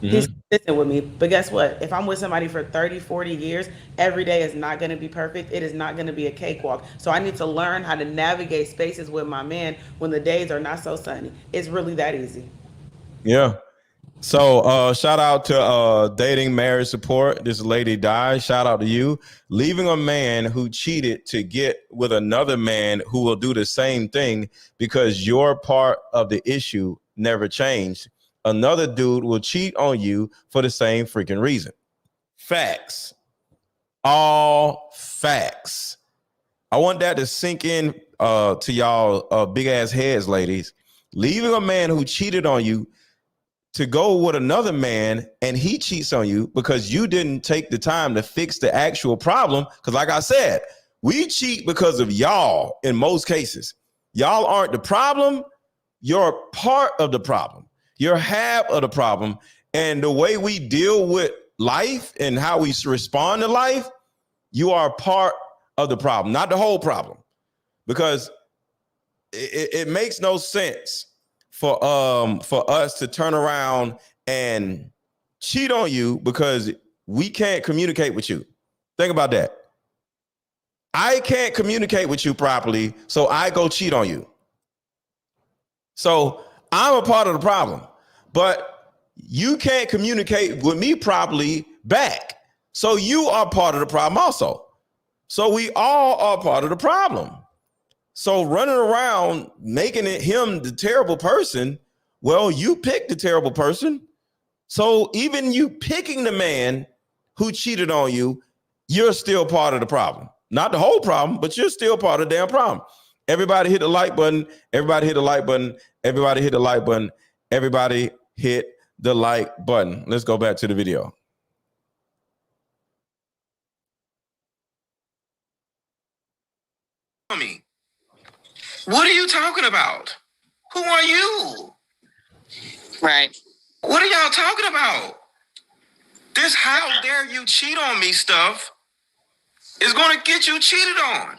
He's consistent with me. But guess what? If I'm with somebody for 30, 40 years, every day is not going to be perfect. It is not going to be a cakewalk. So I need to learn how to navigate spaces with my man when the days are not so sunny. It's really that easy. Yeah. So shout out to dating marriage support. This lady died. Shout out to you. Leaving a man who cheated to get with another man who will do the same thing because your part of the issue never changed. Another dude will cheat on you for the same freaking reason. Facts. All facts. I want that to sink in to y'all big ass heads, ladies. Leaving a man who cheated on you to go with another man and he cheats on you because you didn't take the time to fix the actual problem. Because like I said, we cheat because of y'all in most cases. Y'all aren't the problem. You're part of the problem. You're half of the problem. And the way we deal with life and how we respond to life, you are part of the problem, not the whole problem. Because it makes no sense for us to turn around and cheat on you because we can't communicate with you. Think about that. I can't communicate with you properly, so I go cheat on you. So I'm a part of the problem, but you can't communicate with me properly back. So you are part of the problem also. So we all are part of the problem. So running around making it him the terrible person, well, you picked the terrible person. So even you picking the man who cheated on you, you're still part of the problem. Not the whole problem, but you're still part of the damn problem. Everybody hit the like button. Everybody hit the like button. Everybody hit the like button. Everybody hit the like button. Let's go back to the video. Me. What are you talking about? Who are you? Right. What are y'all talking about? This how dare you cheat on me stuff is going to get you cheated on.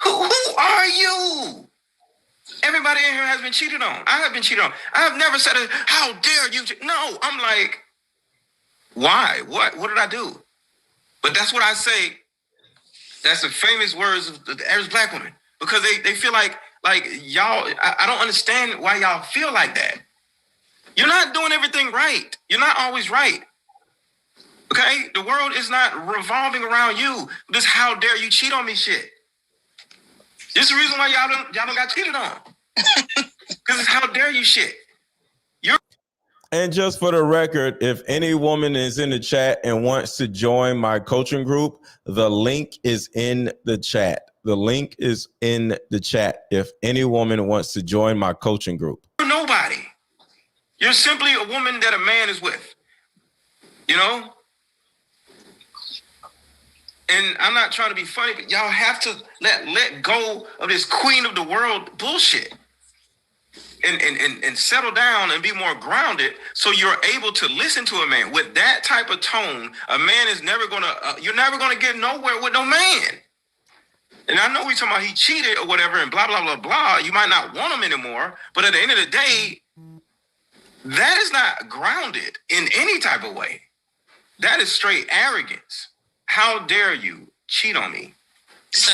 Who are you? Everybody in here has been cheated on. I have been cheated on. I have never said, how dare you? No, I'm like, why? What did I do? But that's what I say. That's the famous words of the average black woman. Because they feel like y'all, I don't understand why y'all feel like that. You're not doing everything right. You're not always right. Okay? The world is not revolving around you. This how dare you cheat on me shit. This is the reason why y'all don't got cheated on. Because it's how dare you shit. And just for the record, if any woman is in the chat and wants to join my coaching group, the link is in the chat. The link is in the chat if any woman wants to join my coaching group. You're nobody. You're simply a woman that a man is with. You know? And I'm not trying to be funny, but y'all have to let go of this queen of the world bullshit. And settle down and be more grounded so you're able to listen to a man. With that type of tone, a man is never going to, you're never going to get nowhere with no man. And I know we talking about he cheated or whatever and blah, blah, blah, blah. You might not want him anymore. But at the end of the day, that is not grounded in any type of way. That is straight arrogance. How dare you cheat on me? So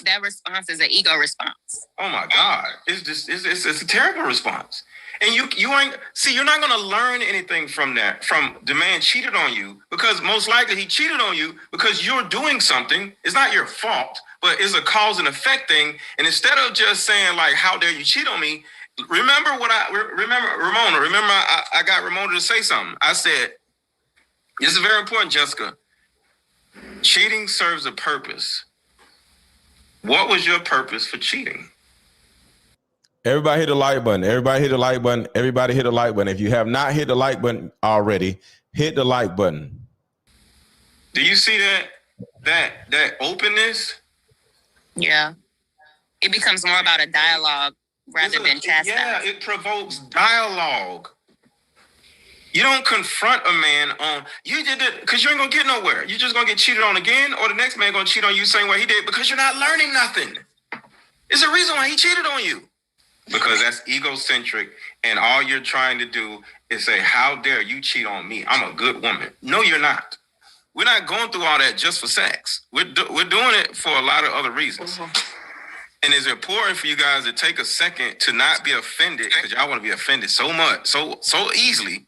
that response is an ego response. Oh my God. It's a terrible response. And you ain't, see, you're not gonna learn anything from that, from the man cheated on you, because most likely he cheated on you because you're doing something. It's not your fault, but it's a cause and effect thing. And instead of just saying like, how dare you cheat on me? Remember Ramona, I got Ramona to say something. I said, this is very important, Jessica. Cheating serves a purpose. What was your purpose for cheating? Everybody hit the like button. Everybody hit the like button. Everybody hit the like button. If you have not hit the like button already, hit the like button. Do you see that openness? Yeah. It becomes more about a dialogue rather than chastising. Yeah, it provokes dialogue. You don't confront a man on, you did it, because you ain't going to get nowhere. You're just going to get cheated on again, or the next man going to cheat on you the same way he did, because you're not learning nothing. It's a reason why he cheated on you. Because that's egocentric, and all you're trying to do is say, how dare you cheat on me? I'm a good woman. No, you're not. We're not going through all that just for sex. We're doing it for a lot of other reasons. Mm-hmm. And it's important for you guys to take a second to not be offended, because y'all want to be offended so much, so easily.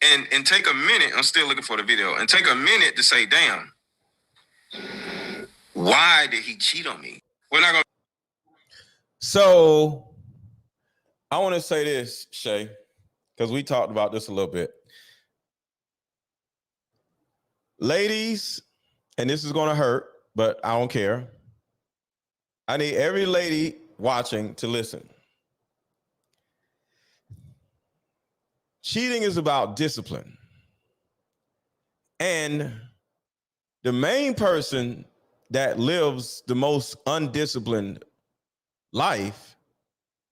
And take a minute, I'm still looking for the video, and take a minute to say, damn, why did he cheat on me? We're not going to. So I want to say this, Shay, because we talked about this a little bit. Ladies, and this is going to hurt, but I don't care. I need every lady watching to listen. Cheating is about discipline. And the main person that lives the most undisciplined life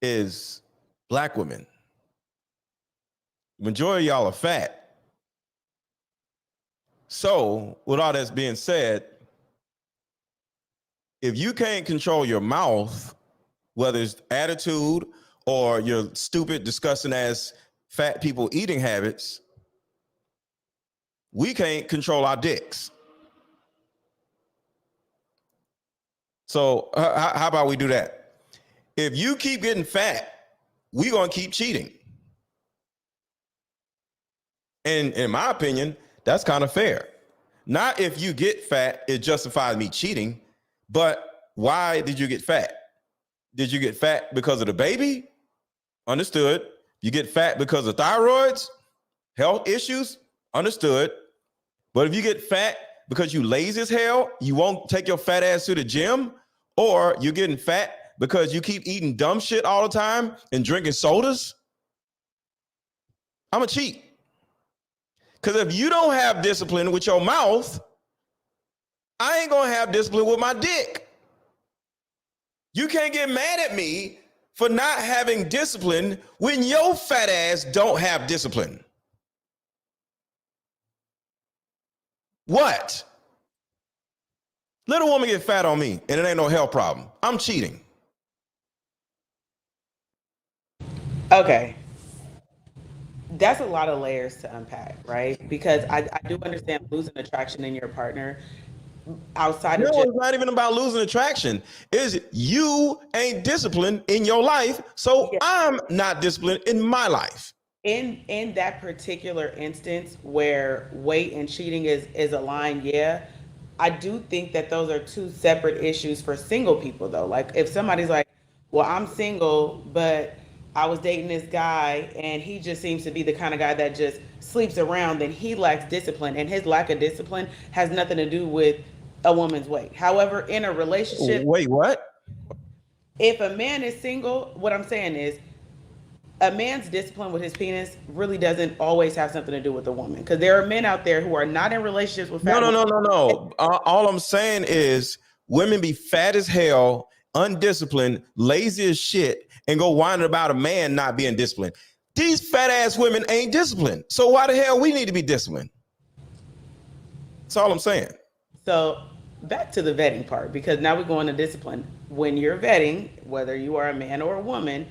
is Black women. The majority of y'all are fat. So, with all that's being said, if you can't control your mouth, whether it's attitude or your stupid, disgusting ass fat people eating habits, we can't control our dicks. So how about we do that? If you keep getting fat, we're going to keep cheating. And in my opinion, that's kind of fair. Not if you get fat, it justifies me cheating, but why did you get fat? Did you get fat because of the baby? Understood. You get fat because of thyroids, health issues? Understood. But if you get fat because you lazy as hell, you won't take your fat ass to the gym, or you're getting fat because you keep eating dumb shit all the time and drinking sodas, I'm a cheat. Because if you don't have discipline with your mouth, I ain't gonna have discipline with my dick. You can't get mad at me for not having discipline when your fat ass don't have discipline. What? Let a woman get fat on me and it ain't no health problem. I'm cheating. Okay. That's a lot of layers to unpack, right? Because I do understand losing attraction in your partner outside of No, just it's not even about losing attraction. Is you ain't disciplined in your life, so Yeah. I'm not disciplined in my life. in that particular instance where weight and cheating is aligned. Yeah, I do think that those are two separate issues for single people though. Like if somebody's like, well, I'm single, but I was dating this guy and he just seems to be the kind of guy that just sleeps around, then he lacks discipline, and his lack of discipline has nothing to do with a woman's weight. However, in a relationship, Wait, what? if a man is single, what I'm saying is a man's discipline with his penis really doesn't always have something to do with a woman, because there are men out there who are not in relationships with fat No. All I'm saying is women be fat as hell, undisciplined, lazy as shit, and go whining about a man not being disciplined. These fat ass women ain't disciplined. So why the hell we need to be disciplined? That's all I'm saying. So back to the vetting part, because now we're going to discipline. When you're vetting, whether you are a man or a woman,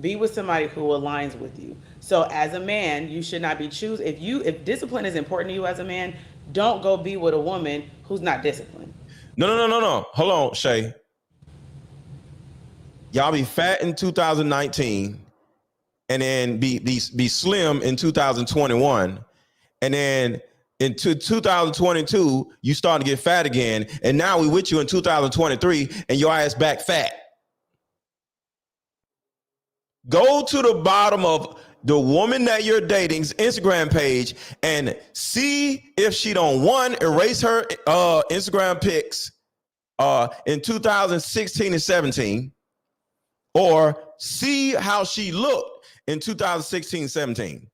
be with somebody who aligns with you. So as a man, you should not be if discipline is important to you as a man, don't go be with a woman who's not disciplined. No. Hold on, Shay. Y'all be fat in 2019 and then be slim in 2021. And then into 2022, you start to get fat again. And now we with you in 2023 and your ass back fat. Go to the bottom of the woman that you're dating's Instagram page and see if she don't, one, erase her Instagram pics in 2016 and 17, or see how she looked in 2016 and 17.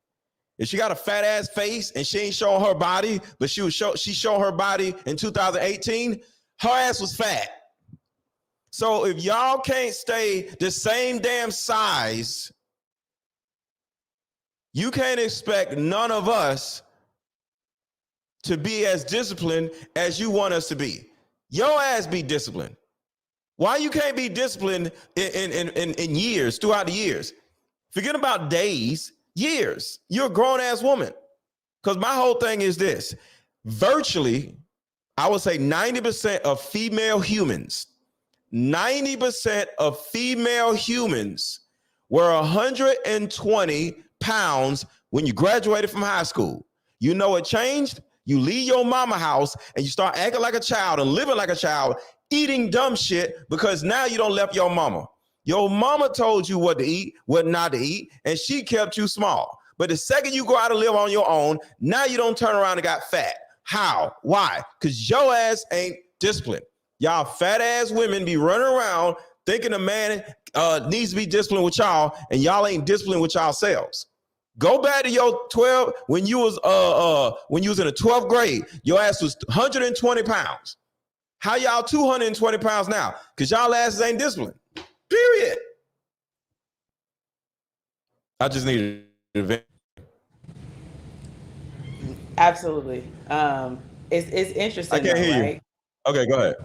If she got a fat ass face and she ain't showing her body, but she showed her body in 2018, her ass was fat. So if y'all can't stay the same damn size, you can't expect none of us to be as disciplined as you want us to be. Your ass be disciplined. Why you can't be disciplined in years, throughout the years? Forget about days, years. You're a grown ass woman. Because my whole thing is this: virtually, I would say 90% of female humans, 90% of female humans were 120 pounds when you graduated from high school. You know it changed? You leave your mama house and you start acting like a child and living like a child, eating dumb shit, because now you don't left your mama. Your mama told you what to eat, what not to eat, and she kept you small. But the second you go out and live on your own, now you don't turn around and got fat. How? Why? Because your ass ain't disciplined. Y'all fat ass women be running around thinking a man needs to be disciplined with y'all, and y'all ain't disciplined with yourselves. Go back to your 12 when you was in the 12th grade. Your ass was 120 pounds. How y'all 220 pounds now? Because y'all asses ain't disciplined. Period. I just need to vent. Absolutely. It's interesting. I can't though, hear right? you. Okay, go ahead.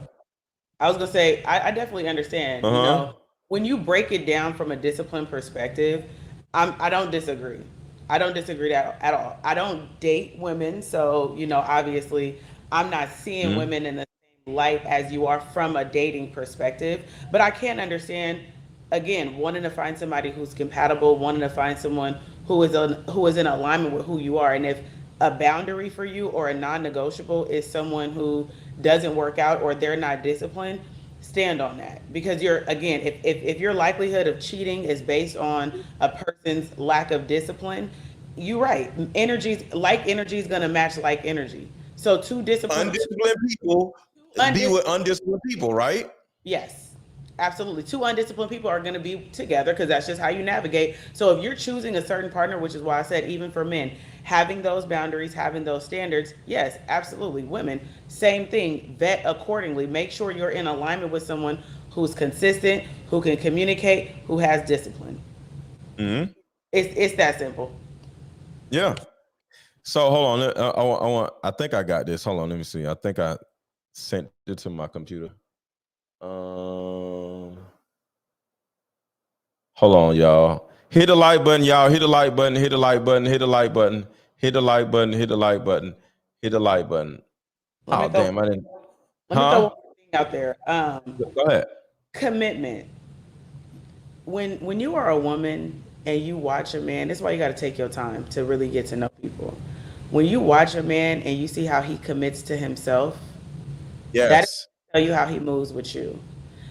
I was gonna say I definitely understand. Uh-huh. You know, when you break it down from a discipline perspective, I don't disagree. I don't disagree at all. I don't date women, so you know, obviously, I'm not seeing women in the same light as you are from a dating perspective. But I can understand, again, wanting to find somebody who's compatible, wanting to find someone who is in alignment with who you are, and if a boundary for you or a non-negotiable is someone who doesn't work out or they're not disciplined, stand on that. Because you're, again, if your likelihood of cheating is based on a person's lack of discipline, you're right. Energy is going to match like energy. So two disciplined, Undisciplined people be with undisciplined people, right? yes, absolutely. Two undisciplined people are going to be together because that's just how you navigate. So if you're choosing a certain partner, which is why I said even for men, having those boundaries, having those standards, yes, absolutely. Women, same thing. Vet accordingly. Make sure you're in alignment with someone who's consistent, who can communicate, who has discipline. Mm-hmm. It's that simple. Yeah. So hold on. I think I got this. Hold on. Let me see. I think I sent it to my computer. Hold on, y'all. Hit the like button, y'all. Hit the like button. Hit the like button. Hit the like button. Hit the like button. Hit the like button. Hit the like button. Let me Oh throw, damn! I didn't. let me throw one thing out there. Go ahead. Commitment. When you are a woman and you watch a man, that's why you got to take your time to really get to know people. When you watch a man and you see how he commits to himself, that Yes. tell you how he moves with you.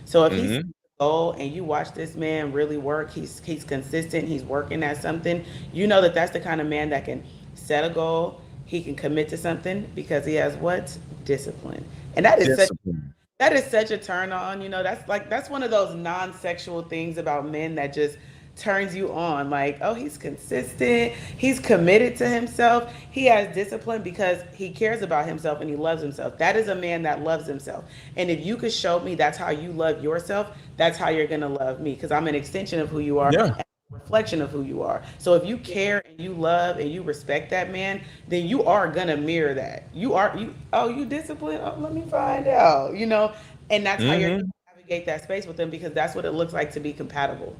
So if he's Mm-hmm. goal and you watch this man really work, he's consistent, he's working at something, you know that that's the kind of man that can set a goal, he can commit to something because he has what? Discipline. And Discipline. that is such a turn on, that's one of those non-sexual things about men that just turns you on. Like, oh, he's consistent, he's committed to himself, he has discipline because he cares about himself and he loves himself. That is a man that loves himself. And if you could show me that's how you love yourself, that's how you're gonna love me, because I'm an extension of who you are. Yeah. Reflection of who you are. So if you care and you love and you respect that man, then you are gonna mirror that. You disciplined. Oh, let me find out. And that's how you're Mm-hmm. gonna navigate that space with them, because that's what it looks like to be compatible.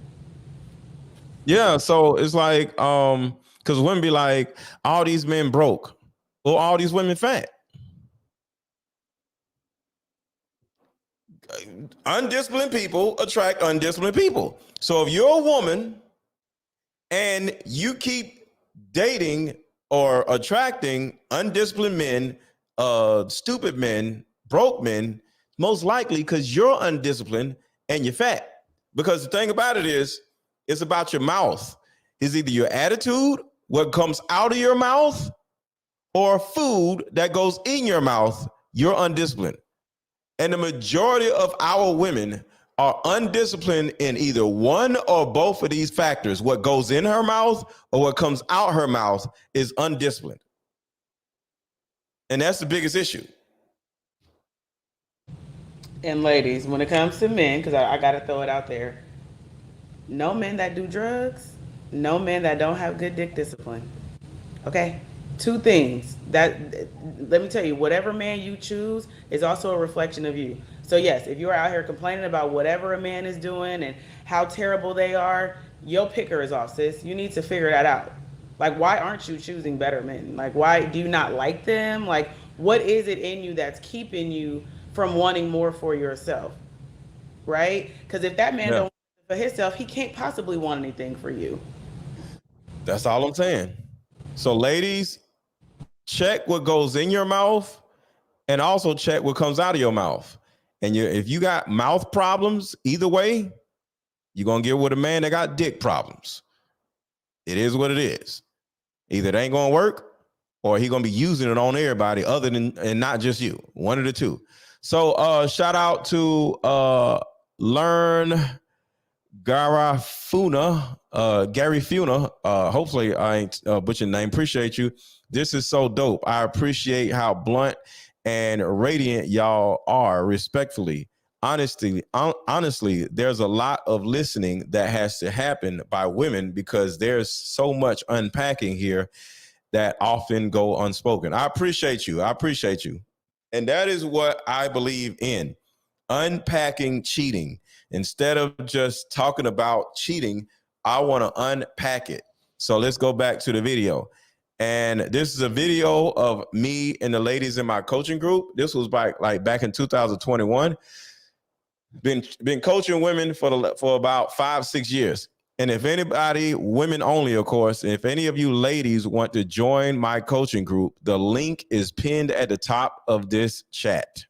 Yeah. So it's like, because women be like, all these men broke, or all these women fat. Undisciplined people attract undisciplined people. So if you're a woman and you keep dating or attracting undisciplined men, stupid men, broke men, most likely because you're undisciplined and you're fat. Because the thing about it is, it's about your mouth. It's either your attitude, what comes out of your mouth, or food that goes in your mouth. You're undisciplined. And the majority of our women are undisciplined in either one or both of these factors. What goes in her mouth or what comes out her mouth is undisciplined. And that's the biggest issue. And ladies, when it comes to men, because I gotta throw it out there, no men that do drugs, no men that don't have good dick discipline. Okay? Two things that, let me tell you, whatever man you choose is also a reflection of you. So yes, if you're out here complaining about whatever a man is doing and how terrible they are, your picker is off, sis. You need to figure that out. Like, why aren't you choosing better men? Like, why do you not like them? Like, what is it in you that's keeping you from wanting more for yourself? Right? Because if that man don't want it for himself, he can't possibly want anything for you. That's all I'm saying. So ladies, check what goes in your mouth and also check what comes out of your mouth. And if you got mouth problems, either way, you're going to get with a man that got dick problems. It is what it is. Either it ain't going to work or he going to be using it on everybody other than, and not just you. One of the two. So shout out to Learn Garifuna, Gary Funa. Hopefully I ain't butchering the name. Appreciate you. This is so dope. I appreciate how blunt and radiant y'all are, respectfully. Honestly, there's a lot of listening that has to happen by women because there's so much unpacking here that often go unspoken. I appreciate you. And that is what I believe in. Unpacking cheating. Instead of just talking about cheating, I want to unpack it. So let's go back to the video. And this is a video of me and the ladies in my coaching group. This was back in 2021. Been coaching women for about 5-6 years. And if anybody, women only, of course, if any of you ladies want to join my coaching group, the link is pinned at the top of this chat.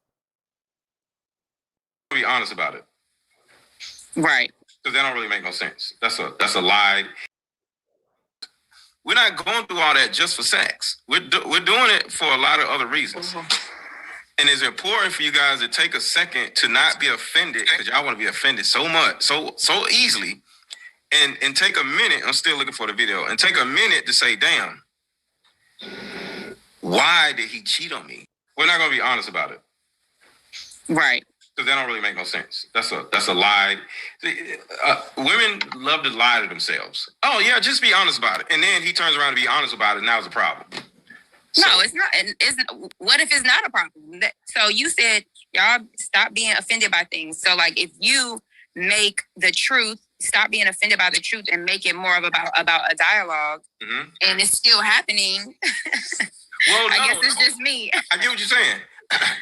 Be honest about it. Right. Because that don't really make no sense. That's a lie. We're not going through all that just for sex. We're doing it for a lot of other reasons. Mm-hmm. And it's important for you guys to take a second to not be offended, because y'all want to be offended so much, so easily. And take a minute. I'm still looking for the video. And take a minute to say, damn, why did he cheat on me? We're not going to be honest about it. Right. Because that don't really make no sense. That's a lie. Women love to lie to themselves. Oh, yeah, just be honest about it. And then he turns around to be honest about it, and now it's a problem. No, it's not. What if it's not a problem? So you said y'all stop being offended by things. So like if you make the truth, stop being offended by the truth and make it more of about a dialogue, mm-hmm. and it's still happening. Well, I guess it's just me. I get what you're saying.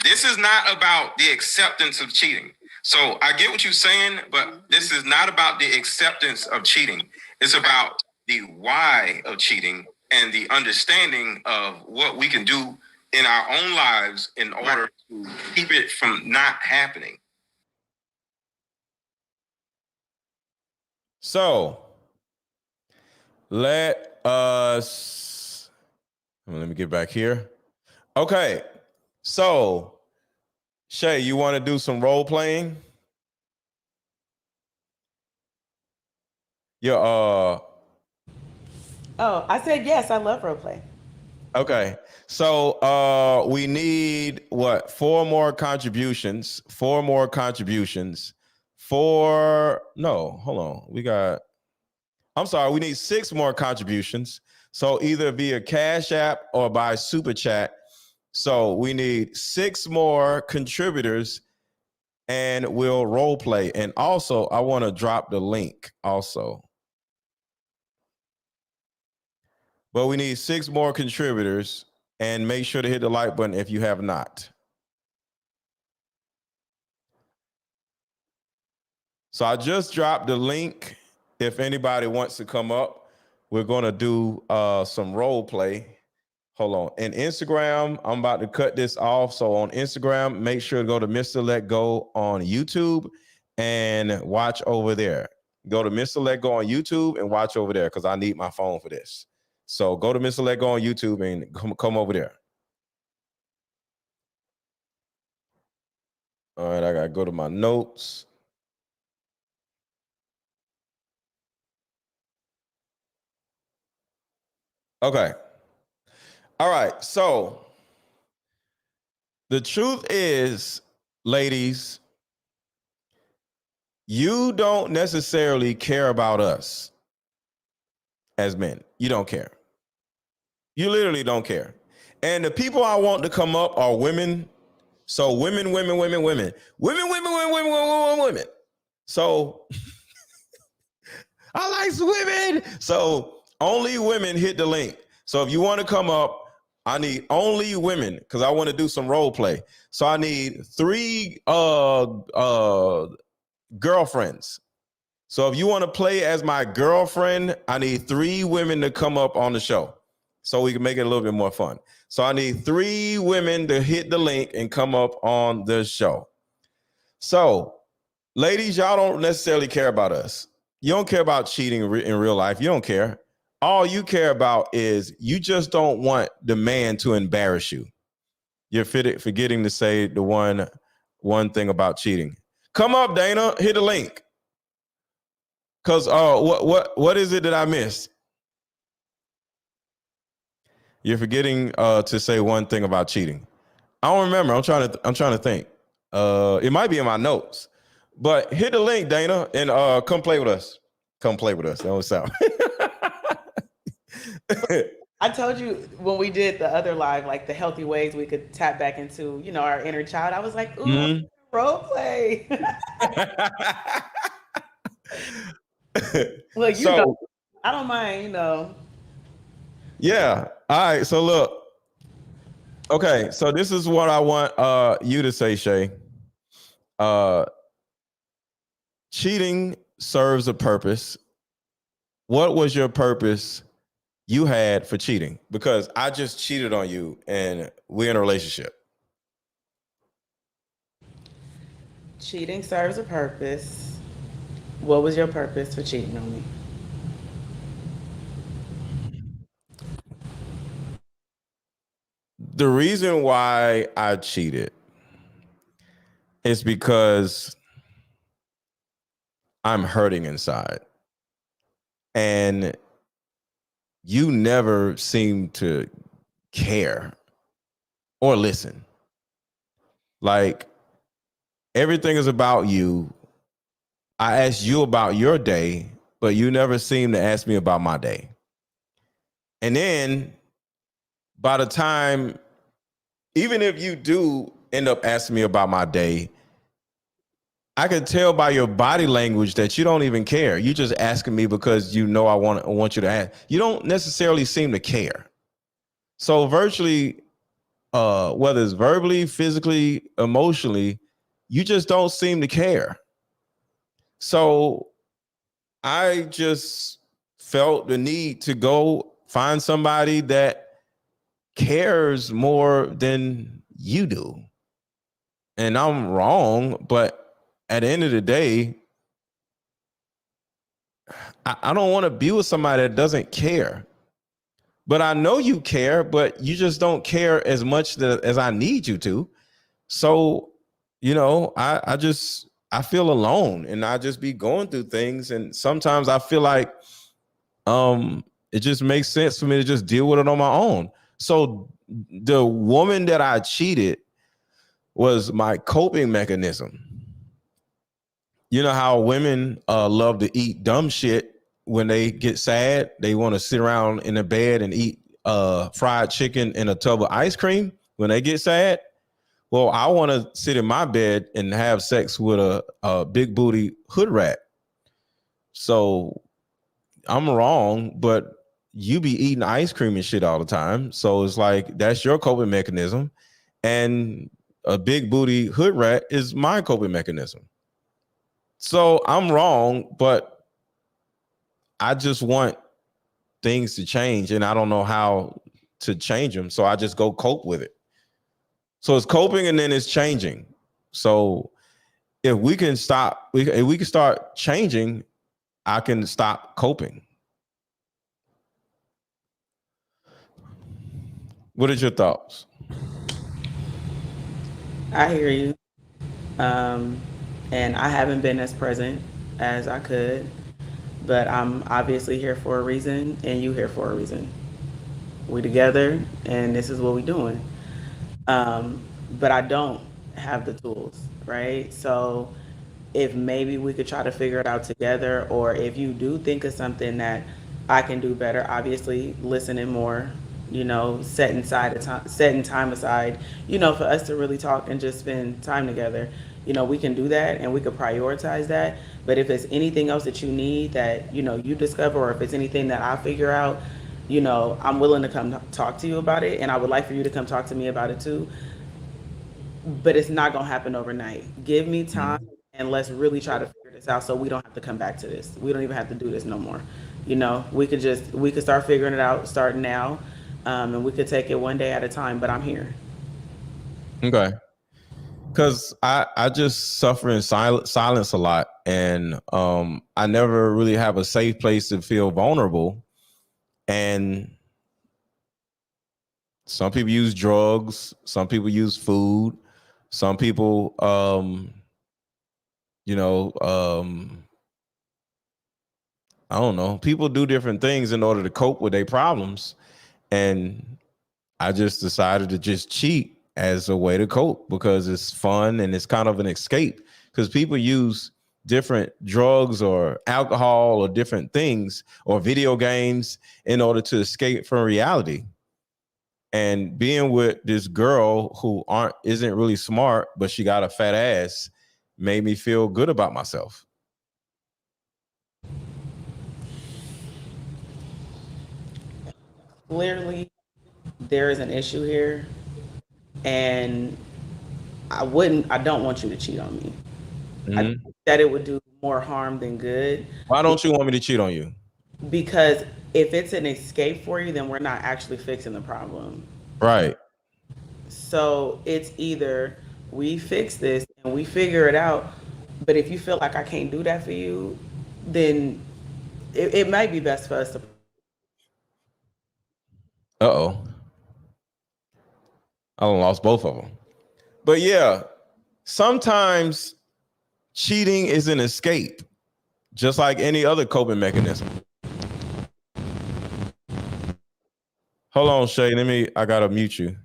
This is not about the acceptance of cheating. So I get what you're saying, but this is not about the acceptance of cheating. It's about the why of cheating and the understanding of what we can do in our own lives in order to keep it from not happening. So let me get back here. Okay. So Shay, you want to do some role playing? Yeah. Oh, I said yes. I love role play. Okay. So we need what? 4 more contributions. 4 more contributions. No, hold on. We need 6 more contributions. So either via Cash App or by Super Chat. So we need 6 more contributors and we'll role play. And also, I want to drop the link also. But we need 6 more contributors, and make sure to hit the like button if you have not. So I just dropped the link. If anybody wants to come up, we're going to do some role play. Hold on. In Instagram, I'm about to cut this off. So on Instagram, make sure to go to MrLetGo on YouTube and watch over there. Go to MrLetGo on YouTube and watch over there because I need my phone for this. So go to MrLetGo on YouTube and come over there. All right, I got to go to my notes. Okay. All right. So the truth is, ladies, you don't necessarily care about us as men. You don't care. You literally don't care. And the people I want to come up are women. So women. So I like women. So only women hit the link. So if you want to come up, I need only women because I want to do some role play. So I need 3 girlfriends. So if you want to play as my girlfriend, I need 3 women to come up on the show so we can make it a little bit more fun. So I need 3 women to hit the link and come up on the show. So ladies, y'all don't necessarily care about us. You don't care about cheating in real life. You don't care. All you care about is you just don't want the man to embarrass you. You're forgetting to say the one thing about cheating. Come up, Dana. Hit the link. Because what is it that I missed? You're forgetting to say one thing about cheating. I don't remember. I'm trying to think. It might be in my notes. But hit the link, Dana, and come play with us. Come play with us. That was sound. I told you when we did the other live, like the healthy ways we could tap back into, our inner child. I was like, ooh, role play. Well, I don't mind, Yeah. All right. So look. Okay. So this is what I want you to say, Shay. Cheating serves a purpose. what was your purpose you had for cheating? Because I just cheated on you and we're in a relationship. Cheating serves a purpose. What was your purpose for cheating on me? The reason why I cheated is because I'm hurting inside. And you never seem to care or listen. Like everything is about you. I asked you about your day, but you never seem to ask me about my day. And then by the time, even if you do end up asking me about my day, I can tell by your body language that you don't even care. You just asking me because you know I want you to ask. You don't necessarily seem to care. So virtually, whether it's verbally, physically, emotionally, you just don't seem to care. So I just felt the need to go find somebody that cares more than you do. And I'm wrong, but at the end of the day, I don't want to be with somebody that doesn't care. But I know you care, but you just don't care as much as I need you to. So, I feel alone and I just be going through things. And sometimes I feel like it just makes sense for me to just deal with it on my own. So the woman that I cheated was my coping mechanism. You know how women love to eat dumb shit when they get sad? They want to sit around in the bed and eat fried chicken and a tub of ice cream when they get sad. Well, I want to sit in my bed and have sex with a big booty hood rat. So I'm wrong, but you be eating ice cream and shit all the time. So it's like that's your coping mechanism. And a big booty hood rat is my coping mechanism. So I'm wrong, but I just want things to change and I don't know how to change them. So I just go cope with it. So it's coping and then it's changing. So if we can start changing, I can stop coping. What are your thoughts? I hear you. And I haven't been as present as I could, but I'm obviously here for a reason, and you here for a reason. We together, and this is what we doing. But I don't have the tools, right? So if maybe we could try to figure it out together, or if you do think of something that I can do better, obviously listening more, setting time aside, for us to really talk and just spend time together. We can do that and we could prioritize that. But if it's anything else that you need that, you discover, or if it's anything that I figure out, I'm willing to come talk to you about it. And I would like for you to come talk to me about it too. But it's not going to happen overnight. Give me time and let's really try to figure this out so we don't have to come back to this. We don't even have to do this no more. We could start figuring it out starting now. And we could take it one day at a time, but I'm here. Okay. Because I just suffer in silence a lot. And I never really have a safe place to feel vulnerable. And some people use drugs. Some people use food. Some people, I don't know. People do different things in order to cope with their problems. And I just decided to just cheat as a way to cope because it's fun and it's kind of an escape. Because people use different drugs or alcohol or different things or video games in order to escape from reality. And being with this girl who isn't really smart, but she got a fat ass, made me feel good about myself. Clearly, there is an issue here, and I don't want you to cheat on me. I think that it would do more harm than good. Why don't you want me to cheat on you? because if it's an escape for you, then we're not actually fixing the problem. Right. So it's either we fix this and we figure it out, but if you feel like I can't do that for you, then it might be best for us to. Uh-oh. I lost both of them. But yeah, sometimes cheating is an escape, just like any other coping mechanism. Hold on, Shay. I gotta mute you.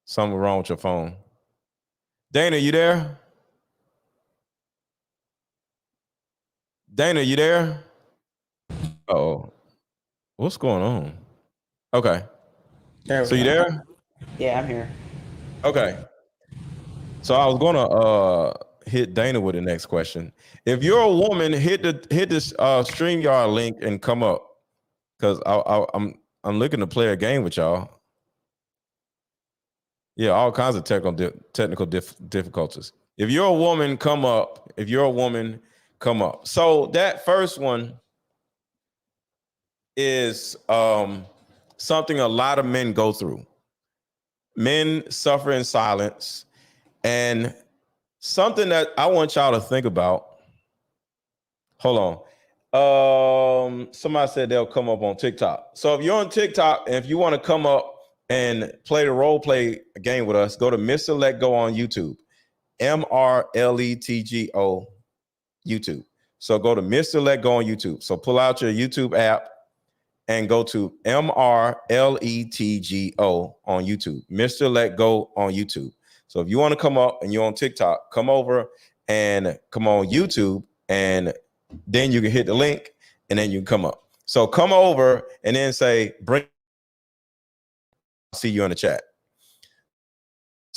Something wrong with your phone. Dana, you there? Dana, you there? Oh, what's going on? Okay. So you there? Yeah, I'm here. Okay. So I was gonna hit Dana with the next question. If you're a woman, hit this StreamYard link and come up, because I'm looking to play a game with y'all. Yeah, all kinds of technical difficulties. If you're a woman, come up. If you're a woman, come up. So that first one is something a lot of men go through. Men suffer in silence, and something that I want y'all to think about. Hold on. Somebody said they'll come up on TikTok. So if you're on TikTok and if you want to come up and play the role play game with us, go to MrLetGo on YouTube. MrLetGo YouTube. So go to MrLetGo on YouTube. So pull out your YouTube app and go to MrLetGo on YouTube. MrLetGo on YouTube. So if you want to come up and you're on TikTok, come over and come on YouTube, and then you can hit the link and then you can come up. So come over and then say, bring, see you in the chat.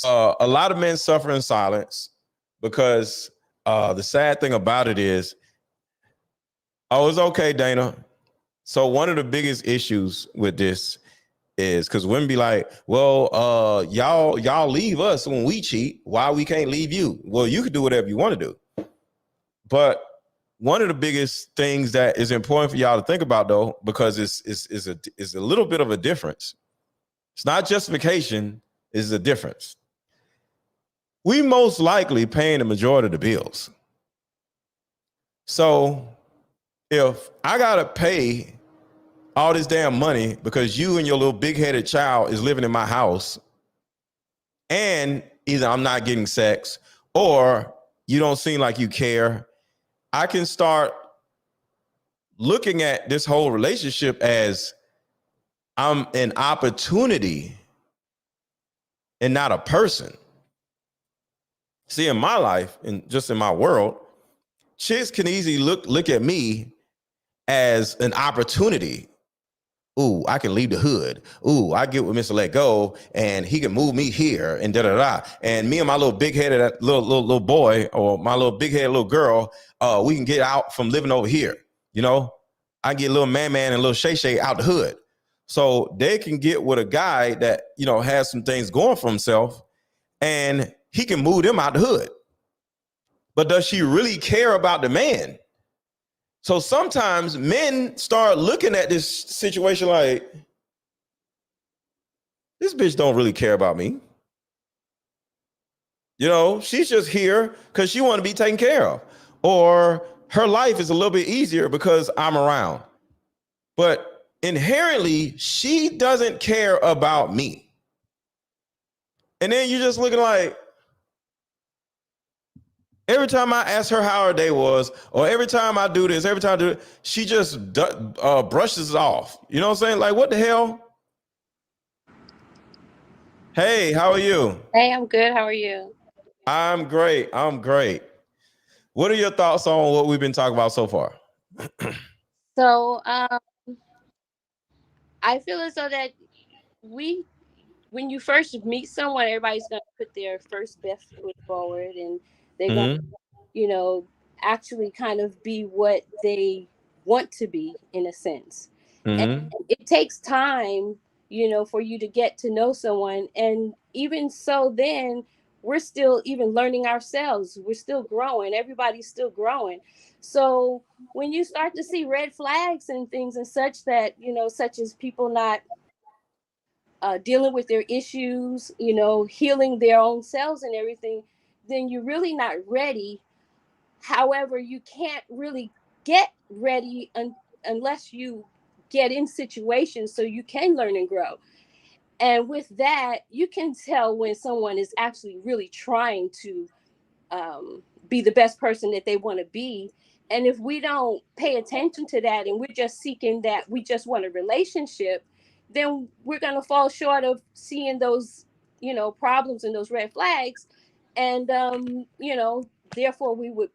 A lot of men suffer in silence because the sad thing about it is, oh, it's okay, Dana. So one of the biggest issues with this is because women be like, well, y'all leave us when we cheat. Why we can't leave you? Well, you can do whatever you want to do. But one of the biggest things that is important for y'all to think about, though, because it's a little bit of a difference. It's not justification, it's a difference. We most likely paying the majority of the bills. So if I gotta pay all this damn money because you and your little big-headed child is living in my house, and either I'm not getting sex or you don't seem like you care, I can start looking at this whole relationship as I'm an opportunity and not a person. See, in my life and just in my world, chicks can easily look at me as an opportunity. Ooh, I can leave the hood. Ooh, I get with MrLetGo and he can move me here and da-da-da. And me and my little big-headed little boy, or my little big-headed little girl, we can get out from living over here. You know, I get little man and little shay out the hood. So they can get with a guy that, you know, has some things going for himself and he can move them out the hood. But does she really care about the man? So sometimes men start looking at this situation like, this bitch don't really care about me. You know, she's just here because she want to be taken care of. Or her life is a little bit easier because I'm around. But inherently, she doesn't care about me. And then you're just looking like, every time I ask her how her day was, or every time I do this, every time I do it, she just brushes it off. You know what I'm saying? Like, what the hell? Hey, how are you? Hey, I'm good. How are you? I'm great. What are your thoughts on what we've been talking about so far? So, I feel as though that when you first meet someone, everybody's going to put their first best foot forward, and they're going to, actually kind of be what they want to be in a sense. And it takes time, for you to get to know someone. And even so, then we're still even learning ourselves. We're still growing. Everybody's still growing. So when you start to see red flags and things and such that, such as people not dealing with their issues, healing their own selves and everything, then you're really not ready. However, you can't really get ready unless you get in situations so you can learn and grow. And with that, you can tell when someone is actually really trying to be the best person that they want to be. And if we don't pay attention to that and we're just seeking that, we just want a relationship, then we're going to fall short of seeing those, problems and those red flags. And, therefore we would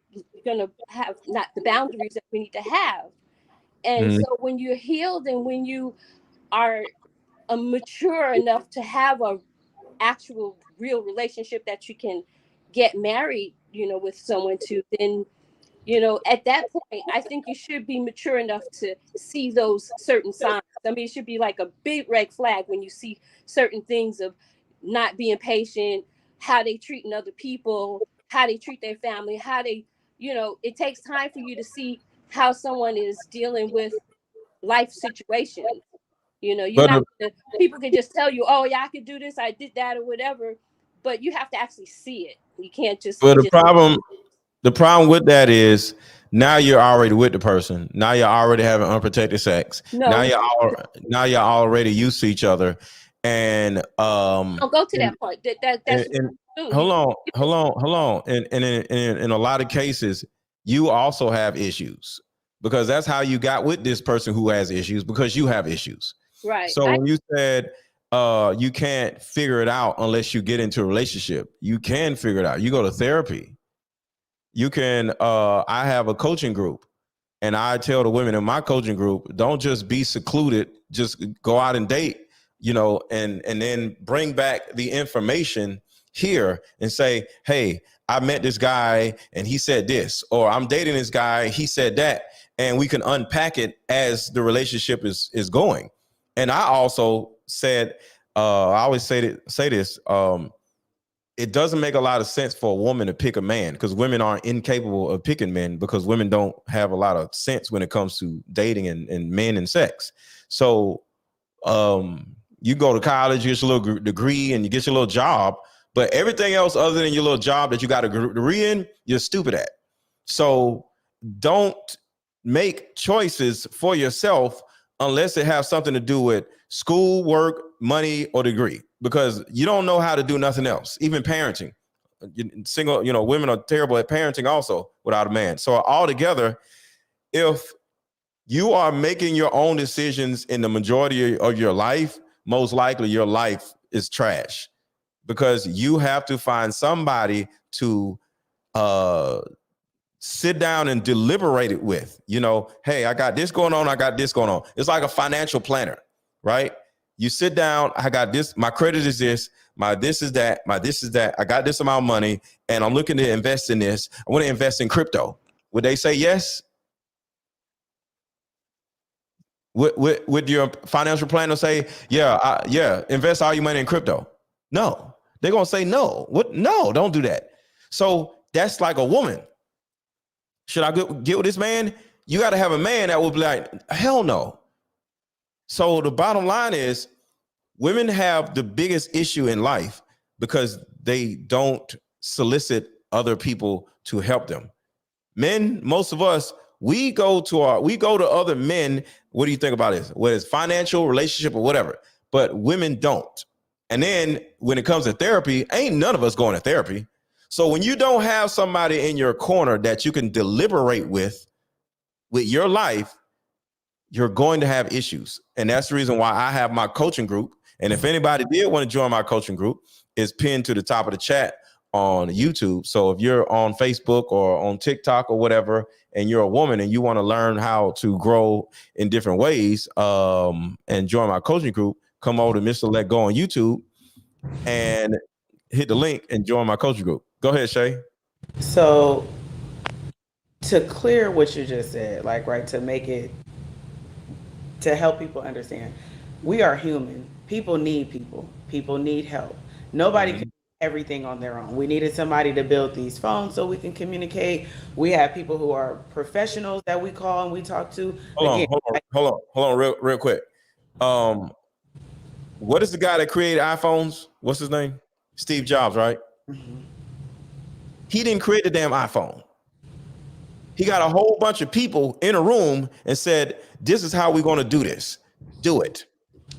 going to have not the boundaries that we need to have. And so when you're healed and when you are mature enough to have a actual real relationship that you can get married, with someone to, then, at that point, I think you should be mature enough to see those certain signs. I mean, it should be like a big red flag when you see certain things of not being patient, how they treating other people, how they treat their family, how they, it takes time for you to see how someone is dealing with life situations. You're But not people can just tell you, oh yeah, I could do this, I did that, or whatever, but you have to actually see it. You can't just but it just the problem with that is now you're already with the person. Now you're already having unprotected sex. no. Now you're already used to each other. And Don't go to that part. That's and soon. hold on. And in a lot of cases, you also have issues because that's how you got with this person who has issues because you have issues. Right. So when you said you can't figure it out unless you get into a relationship, you can figure it out. You go to therapy. You can. I have a coaching group, and I tell the women in my coaching group, don't just be secluded. Just go out and date, and then bring back the information here and say, hey, I met this guy and he said this, or I'm dating this guy, he said that, and we can unpack it as the relationship is going. And I also said, I always say this. It doesn't make a lot of sense for a woman to pick a man because women are incapable of picking men because women don't have a lot of sense when it comes to dating and men and sex. So you go to college, you get your little degree and you get your little job, but everything else other than your little job that you got a degree in, you're stupid at. So don't make choices for yourself unless it has something to do with school, work, money, or degree, because you don't know how to do nothing else, even parenting. Single, women are terrible at parenting also without a man. So altogether, if you are making your own decisions in the majority of your life, most likely your life is trash because you have to find somebody to sit down and deliberate it with. Hey, I got this going on. I got this going on. It's like a financial planner, right? You sit down. I got this. My credit is this. My this is that. My this is that. I got this amount of money, and I'm looking to invest in this. I want to invest in crypto. Would they say yes? Would your financial planner say, yeah, invest all your money in crypto? No, they're gonna say no. What? No, don't do that. So that's like a woman. Should I get with this man? You got to have a man that will be like, hell no. So the bottom line is women have the biggest issue in life because they don't solicit other people to help them. Men, most of us, we go to other men. What do you think about this? Whether it's financial, relationship, or whatever, but women don't. And then when it comes to therapy, ain't none of us going to therapy. So when you don't have somebody in your corner that you can deliberate with your life, you're going to have issues. And that's the reason why I have my coaching group. And if anybody did want to join my coaching group, it's pinned to the top of the chat on YouTube. So if you're on Facebook or on TikTok or whatever, and you're a woman and you want to learn how to grow in different ways and join my coaching group, come over to MrLetGo on YouTube and hit the link and join my coaching group. Go ahead, Shay. So to clear what you just said, like, right, to help people understand, we are human. People need help. Nobody can everything on their own. We needed somebody to build these phones so we can communicate. We have people who are professionals that we call and we talk to. Again, hold on, real quick. What is the guy that created iPhones? What's his name? Steve Jobs, right? Mm-hmm. He didn't create the damn iPhone. He got a whole bunch of people in a room and said, "This is how we're going to do this. Do it."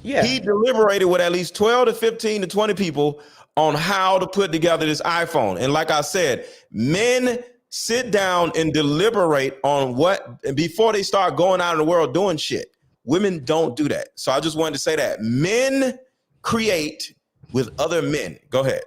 Yeah. He deliberated with at least 12 to 15 to 20 people on how to put together this iPhone. And like I said, men sit down and deliberate on what before they start going out in the world doing shit. Women don't do that. So I just wanted to say that men create with other men. Go ahead.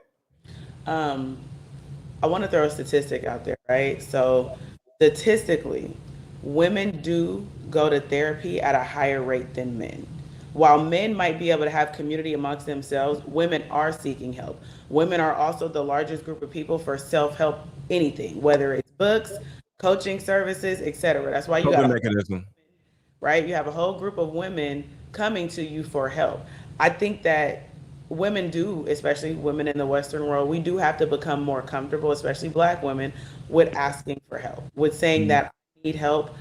I want to throw a statistic out there, right? So statistically, women do go to therapy at a higher rate than men. While men might be able to have community amongst themselves, women are seeking help. Women are also the largest group of people for self-help anything, whether it's books, coaching services, etc. That's why you got a mechanism, right? You have a whole group of women coming to you for help. I think that women do, especially women in the Western world, we do have to become more comfortable, especially Black women, with asking for help, with saying that I need help.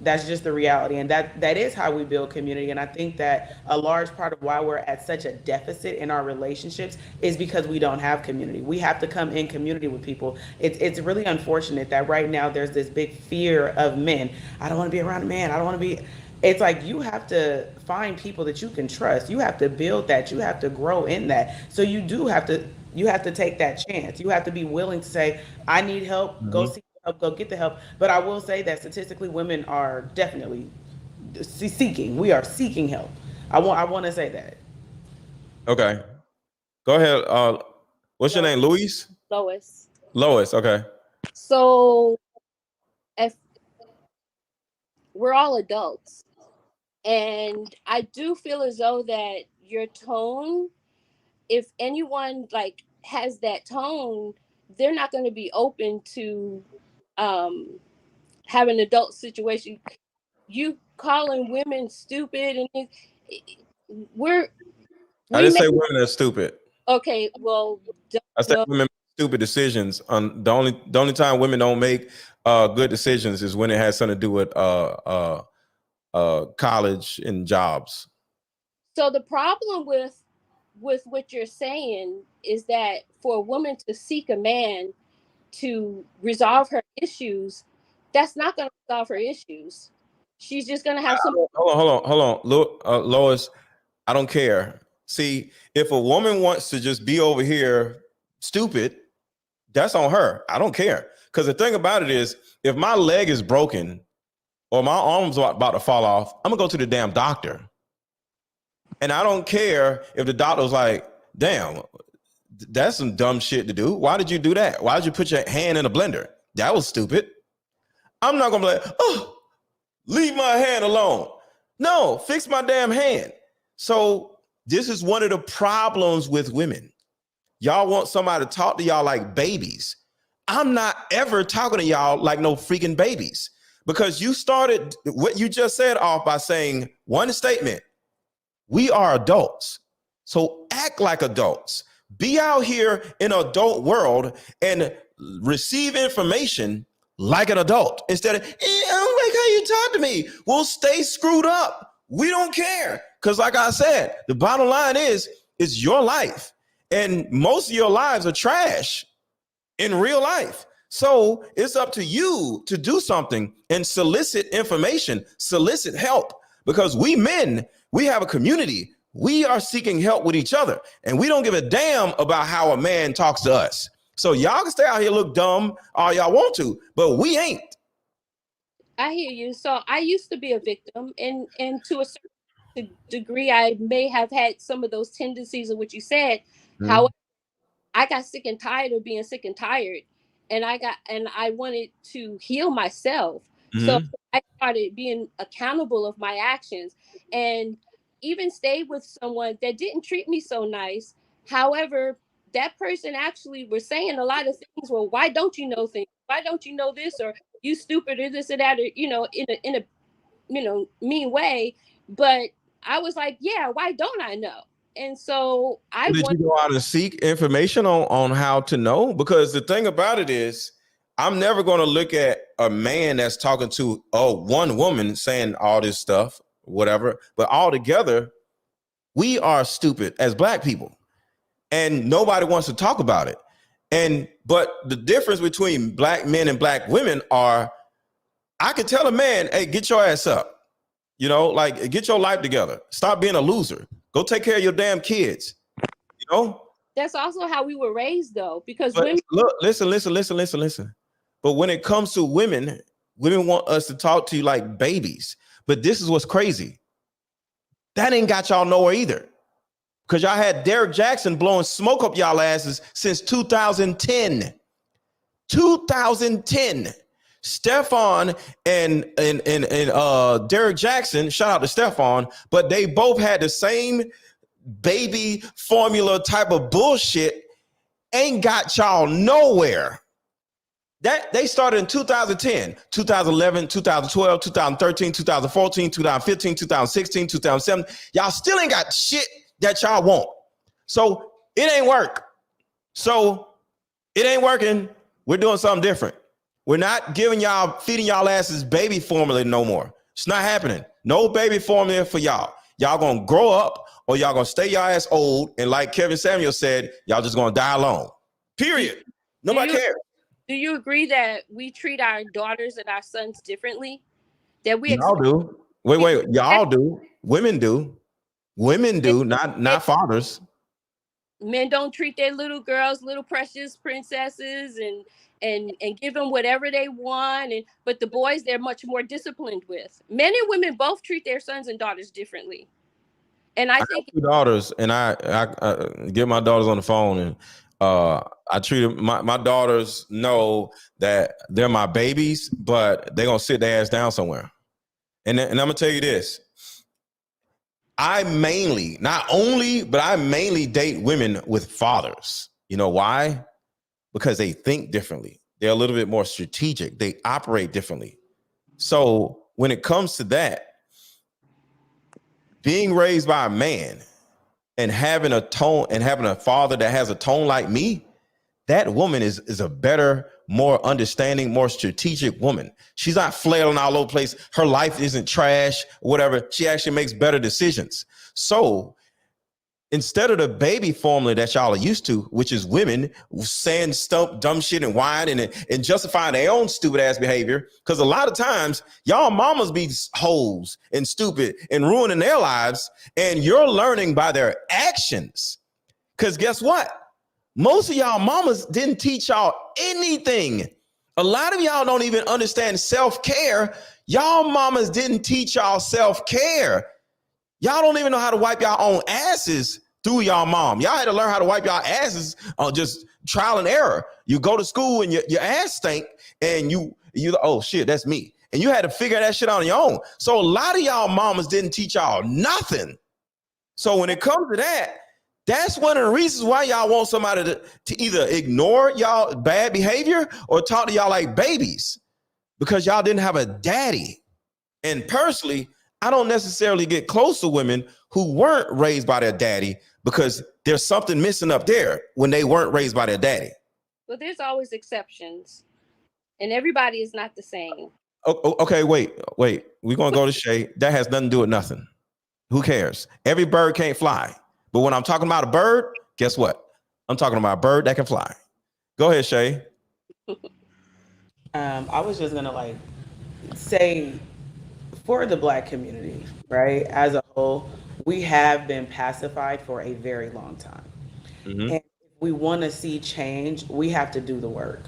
That's just the reality. And that is how we build community. And I think that a large part of why we're at such a deficit in our relationships is because we don't have community. We have to come in community with people. It's really unfortunate that right now there's this big fear of men. I don't want to be around a man. I don't want to be. It's like you have to find people that you can trust. You have to build that. You have to grow in that. So you have to take that chance. You have to be willing to say, I need help, go seek help, go get the help. But I will say that statistically, women are definitely seeking. We are seeking help. I want to say that. Okay, go ahead. What's your name, Louise? Lois. Lois. Okay. So, if we're all adults, and I do feel as though that your tone, if anyone like has that tone, they're not going to be open to have an adult situation. You calling women stupid, and I didn't say women are stupid. Okay, well, I said women make stupid decisions. The only time women don't make good decisions is when it has something to do with college and jobs. So the problem with what you're saying is that for a woman to seek a man to resolve her issues, that's not going to resolve her issues. She's just going to have some. Hold on, Lois. I don't care. See, if a woman wants to just be over here stupid, that's on her. I don't care. Because the thing about it is, if my leg is broken or my arm's about to fall off, I'm gonna go to the damn doctor. And I don't care if the doctor's like, damn, that's some dumb shit to do. Why did you do that? Why did you put your hand in a blender? That was stupid. I'm not gonna be like, oh, leave my hand alone. No, fix my damn hand. So this is one of the problems with women. Y'all want somebody to talk to y'all like babies. I'm not ever talking to y'all like no freaking babies, because you started what you just said off by saying one statement: we are adults. So act like adults. Be out here in an adult world and receive information like an adult instead of, I don't like how you talk to me. We'll stay screwed up. We don't care. Because like I said, the bottom line is your life. And most of your lives are trash in real life. So it's up to you to do something and solicit information, solicit help, because we men, we have a community. We are seeking help with each other, and we don't give a damn about how a man talks to us. So y'all can stay out here look dumb all y'all want to, but we ain't. I hear you. So I used to be a victim, and to a certain degree, I may have had some of those tendencies of what you said. Mm-hmm. However, I got sick and tired of being sick and tired, and I wanted to heal myself. Mm-hmm. So I started being accountable of my actions, and even stayed with someone that didn't treat me so nice. However, that person actually was saying a lot of things. Well, why don't you know things? Why don't you know this? Or you stupid, or this or that, or, in a mean way. But I was like, yeah, why don't I know? And so I Did you go out and seek information on how to know? Because the thing about it is, I'm never going to look at a man that's talking to one woman saying all this stuff, whatever. But all together, we are stupid as black people, and nobody wants to talk about it. But the difference between black men and black women are, I can tell a man, hey, get your ass up. You know, like, get your life together. Stop being a loser. Go take care of your damn kids. You know? That's also how we were raised, though, because But women. look, listen. But when it comes to women, women want us to talk to you like babies. But this is what's crazy. That ain't got y'all nowhere either. Because y'all had Derek Jackson blowing smoke up y'all asses since 2010. 2010. Stefan and Derek Jackson, shout out to Stefan, but they both had the same baby formula type of bullshit. Ain't got y'all nowhere. That they started in 2010, 2011, 2012, 2013, 2014, 2015, 2016, 2017. Y'all still ain't got shit that y'all want. So it ain't work. So it ain't working. We're doing something different. We're not feeding y'all asses baby formula no more. It's not happening. No baby formula for y'all. Y'all gonna grow up, or y'all gonna stay y'all ass old. And like Kevin Samuel said, y'all just gonna die alone. Period. Nobody cares. Do you agree that we treat our daughters and our sons differently? That we Y'all do. Wait. Y'all do. Women do. Women do. Not fathers. Men don't treat their little girls, little precious princesses, and give them whatever they want. But the boys, they're much more disciplined with. Men and women both treat their sons and daughters differently. And I think have two daughters, and I get my daughters on the phone, and I treat them. My daughters know that they're my babies, but they're gonna sit their ass down somewhere. And I'm gonna tell you this. I mainly date women with fathers. You know why? Because they think differently. They're a little bit more strategic. They operate differently. So when it comes to that, being raised by a man and having a father that has a tone like me, that woman is a better, more understanding, more strategic woman. She's not flailing all over the place. Her life isn't trash, whatever. She actually makes better decisions. So instead of the baby formula that y'all are used to, which is women saying dumb shit and whining and justifying their own stupid ass behavior, because a lot of times y'all mamas be hoes and stupid and ruining their lives, and you're learning by their actions. Because guess what? Most of y'all mamas didn't teach y'all anything. A lot of y'all don't even understand self-care. Y'all mamas didn't teach y'all self-care. Y'all don't even know how to wipe y'all own asses through y'all mom. Y'all had to learn how to wipe y'all asses on just trial and error. You go to school and your ass stink, and you oh shit, that's me. And you had to figure that shit out on your own. So a lot of y'all mamas didn't teach y'all nothing. So when it comes to that, that's one of the reasons why y'all want somebody to either ignore y'all bad behavior or talk to y'all like babies, because y'all didn't have a daddy. And personally, I don't necessarily get close to women who weren't raised by their daddy, because there's something missing up there when they weren't raised by their daddy. Well, there's always exceptions, and everybody is not the same. Okay, wait. We're going to go to Shay. That has nothing to do with nothing. Who cares? Every bird can't fly. But when I'm talking about a bird, guess what? I'm talking about a bird that can fly. Go ahead, Shay. I was just gonna say, for the Black community, right, as a whole, we have been pacified for a very long time. Mm-hmm. And if we want to see change, we have to do the work.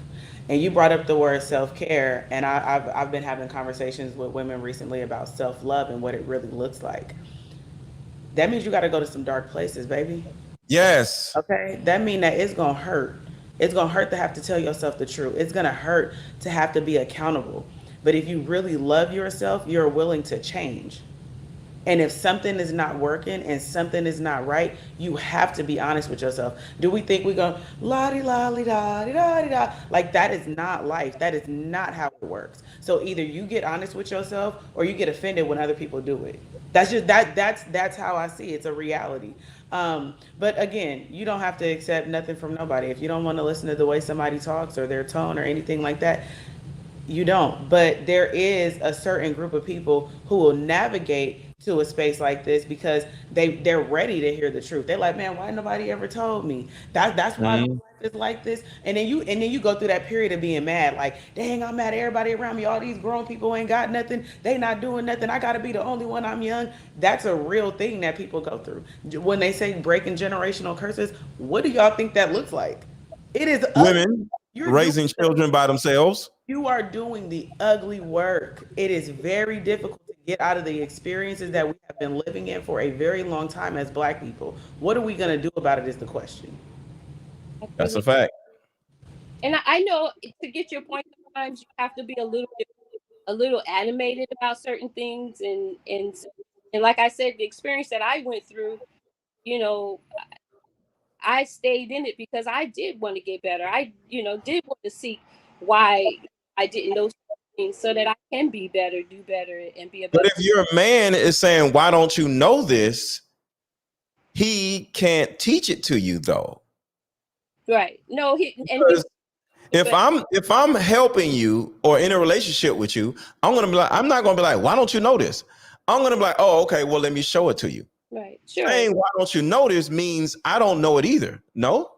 And you brought up the word self-care, and I've been having conversations with women recently about self-love and what it really looks like. That means you got to go to some dark places, baby. Yes. Okay. That means that it's going to hurt. It's going to hurt to have to tell yourself the truth. It's going to hurt to have to be accountable. But if you really love yourself, you're willing to change. And if something is not working and something is not right, you have to be honest with yourself. Do we think we're going la-di-la-di-da-di-da-di-da? Like, that is not life. That is not how it works. So either you get honest with yourself or you get offended when other people do it. That's just that's how I see it. It's a reality. But again, you don't have to accept nothing from nobody. If you don't want to listen to the way somebody talks or their tone or anything like that, you don't. But there is a certain group of people who will navigate to a space like this because they're ready to hear the truth. They're like, man, why nobody ever told me? That's why my life is like this. And then you go through that period of being mad, like, dang, I'm mad at everybody around me. All these grown people ain't got nothing. They not doing nothing. I gotta be the only one. I'm young. That's a real thing that people go through. When they say breaking generational curses, what do y'all think that looks like? It is ugly. Women You're doing raising children by themselves. you are doing the ugly work. It is very difficult to get out of the experiences that we have been living in for a very long time as Black people. What are we going to do about it is the question. That's a fact. And I know to get your point, sometimes you have to be a little animated about certain things, and like I said, the experience that I went through, you know, I stayed in it because I did want to get better. I, did want to seek why I didn't know things so that I can be better, do better, and be a But better. if your man is saying, why don't you know this? He can't teach it to you though. Right. No, If I'm helping you or in a relationship with you, I'm not gonna be like, why don't you know this? I'm gonna be like, oh, okay, well, let me show it to you. right. Sure. Saying why don't you know this means I don't know it either. No?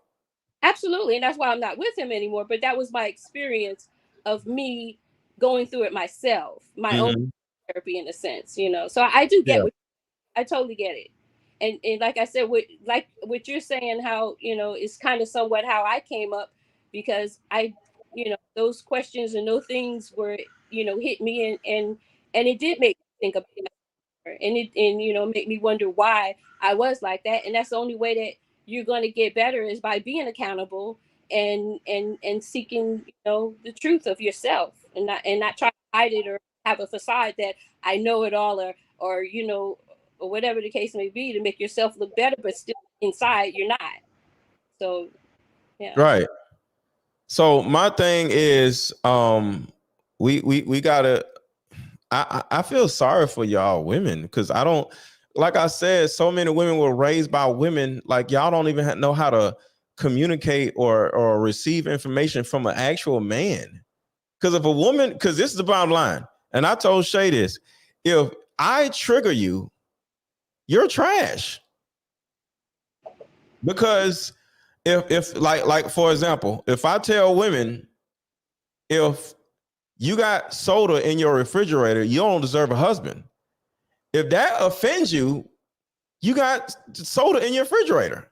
Absolutely. And that's why I'm not with him anymore. But that was my experience of me going through it myself, my own therapy in a sense, So I do get I totally get it. And like I said, what you're saying, how, it's kind of somewhat how I came up because those questions and those things were, hit me and it did make me think about it. And make me wonder why I was like that. And that's the only way that you're going to get better is by being accountable and seeking, the truth of yourself and not try to hide it or have a facade that I know it all or or whatever the case may be to make yourself look better, but still inside you're not. So, yeah. Right. So my thing is, we gotta. I feel sorry for y'all women because I don't, like I said, so many women were raised by women. Like y'all don't even know how to communicate or receive information from an actual man. Because if a woman, because this is the bottom line, and I told Shay this: if I trigger you, you're trash. Because if like for example, if I tell women, if you got soda in your refrigerator, you don't deserve a husband. If that offends you, you got soda in your refrigerator.